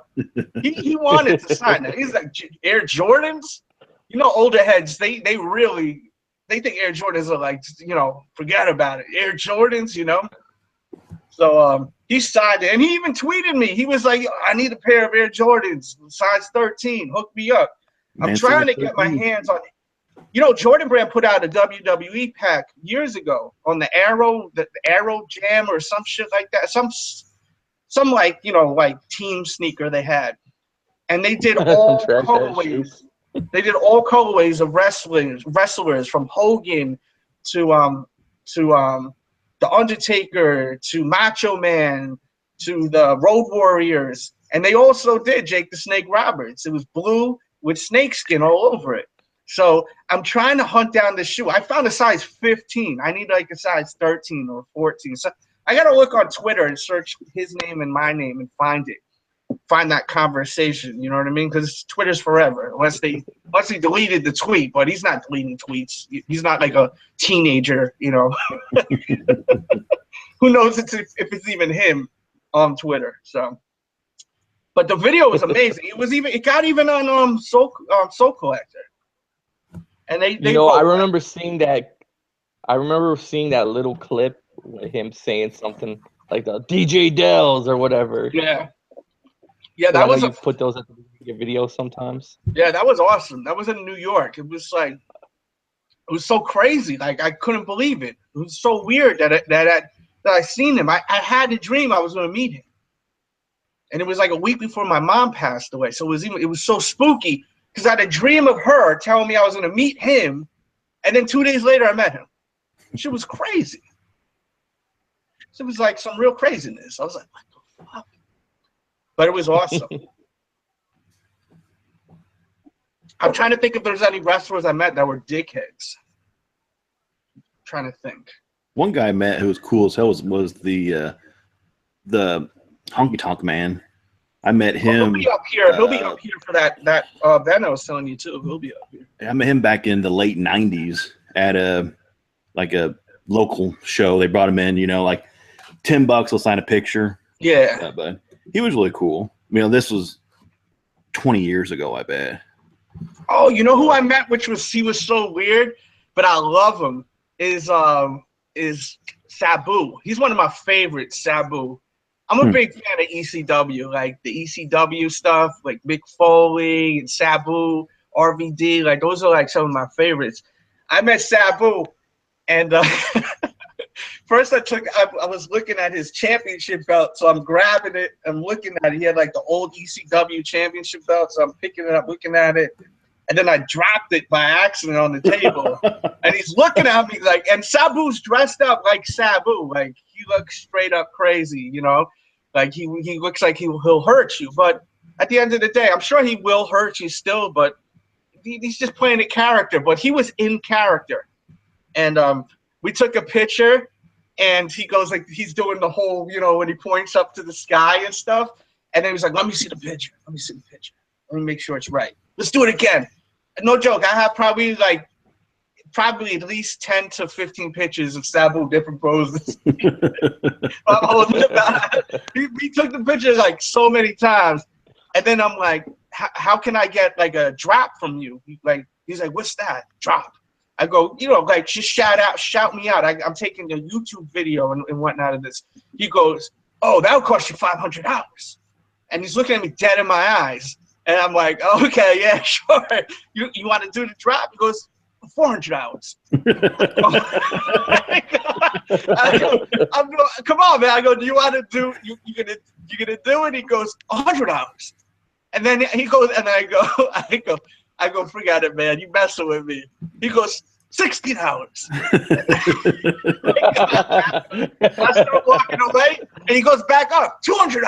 He wanted to sign that. He's like, Air Jordans, you know, older heads, they think Air Jordans are like, you know, forget about it. Air Jordans, you know. So he signed it, and he even tweeted me. He was like, I need a pair of Air Jordans, size 13. Hook me up. I'm trying to get my hands on it. You know, Jordan Brand put out a WWE pack years ago on the Arrow Jam or some shit like that. Some like, you know, like team sneaker they had. And they did all colorways. They did all colorways of wrestlers from Hogan to The Undertaker to Macho Man to the Road Warriors. And they also did Jake the Snake Roberts. It was blue with snakeskin all over it. So I'm trying to hunt down the shoe. I found a size 15. I need like a size 13 or 14. So I got to look on Twitter and search his name and my name and find it. Find that conversation, you know what I mean? Because Twitter's forever, unless he deleted the tweet, but he's not deleting tweets. He's not like a teenager, you know. Who knows if it's even him on Twitter? So, but the video was amazing. It got even on Soul Collector, and they you know, I remember seeing that. I remember seeing that little clip with him saying something like the DJ Delz or whatever. Yeah. Yeah, that was you put those at the beginning of your video sometimes. Yeah, that was awesome. That was in New York. It was like, it was so crazy. Like I couldn't believe it. It was so weird that I seen him. I had a dream I was going to meet him, and it was like a week before my mom passed away. So it was so spooky because I had a dream of her telling me I was going to meet him, and then 2 days later I met him. Shit was crazy. So it was like some real craziness. I was like, what the fuck? But it was awesome. I'm trying to think if there's any wrestlers I met that were dickheads. I'm trying to think. One guy I met who was cool as hell was the Honky Tonk Man. I met him. He'll be up here. He'll be up here for that event I was telling you too. He'll be up here. I met him back in the late '90s at a local show. They brought him in, you know, like $10. He'll sign a picture. Yeah, but he was really cool. You know, this was 20 years ago, I bet. Oh, you know who I met, he was so weird, but I love him, is Sabu. He's one of my favorites, Sabu. I'm a big fan of ECW, like the ECW stuff, like Mick Foley and Sabu, RVD. Like those are like some of my favorites. I met Sabu, and first I was looking at his championship belt, so I'm grabbing it. I'm looking at it. He had like the old ECW championship belt, so I'm picking it up, looking at it. and then I dropped it by accident on the table. And he's looking at me like, and Sabu's dressed up like Sabu. Like, he looks straight up crazy, you know? Like, he looks like he'll hurt you. But at the end of the day, I'm sure he will hurt you still, but he's just playing a character. But he was in character. And we took a picture, and he goes like, he's doing the whole, you know, when he points up to the sky and stuff. And then he was like, let me see the picture. Let me see the picture. Let me make sure it's right. Let's do it again. No joke. I have probably at least 10 to 15 pictures of Sabu different poses. He took the pictures like so many times. And then I'm like, how can I get like a drop from you? He's like, what's that? Drop. I go, you know, like, just shout me out. I'm taking a YouTube video and whatnot of this. He goes, oh, that'll cost you $500. And he's looking at me dead in my eyes. And I'm like, okay, yeah, sure. You want to do the drop? He goes, $400. Come on, man. I go, do you want to do? You gonna do it? He goes, $100. And then he goes, and I go, forget it, man. You messing with me? He goes, $60. I start walking away, and he goes back up, $200,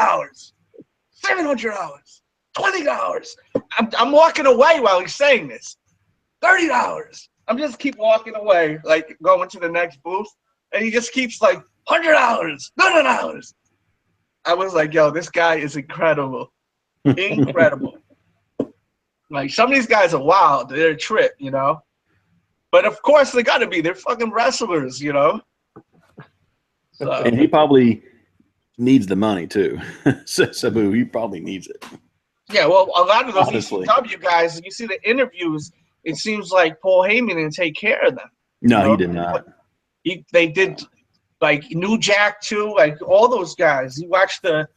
$700. $20. I'm walking away while he's saying this. $30. I'm just keep walking away, like going to the next booth, and he just keeps like $100, $100. I was like, yo, this guy is incredible, incredible. Like, some of these guys are wild. They're a trip, you know. But of course they got to be. They're fucking wrestlers, you know. So. And he probably needs the money too. Sabu, he probably needs it. Yeah, well, a lot of those Honestly. ECW guys, you see the interviews, it seems like Paul Heyman didn't take care of them. No, you know? he did not. They did, like, New Jack too, like all those guys. You watch the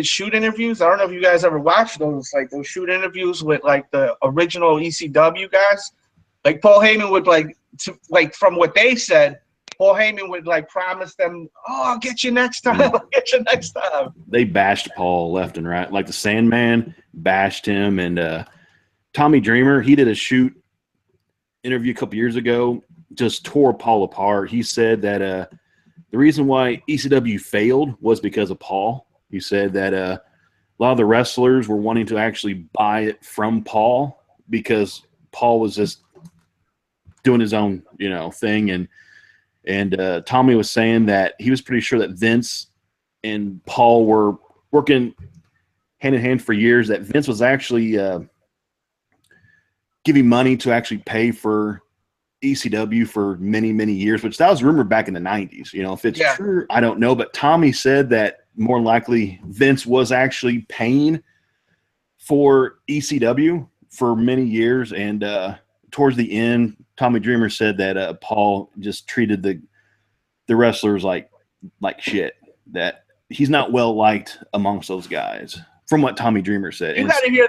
shoot interviews. I don't know if you guys ever watched those, like those shoot interviews with like the original ECW guys. Like Paul Heyman would from what they said, Paul Heyman would like promise them, "Oh, I'll get you next time. I'll get you next time." They bashed Paul left and right. Like the Sandman bashed him, and Tommy Dreamer, he did a shoot interview a couple years ago, just tore Paul apart. He said that the reason why ECW failed was because of Paul. He said that a lot of the wrestlers were wanting to actually buy it from Paul because Paul was just doing his own, you know, thing, and Tommy was saying that he was pretty sure that Vince and Paul were working hand in hand for years, that Vince was actually giving money to actually pay for ECW for many, many years, which that was rumored back in the 90s. You know, if it's true, I don't know. But Tommy said that more likely Vince was actually paying for ECW for many years. And towards the end, Tommy Dreamer said that Paul just treated the wrestlers like shit, that he's not well liked amongst those guys, from what Tommy Dreamer said. You got to hear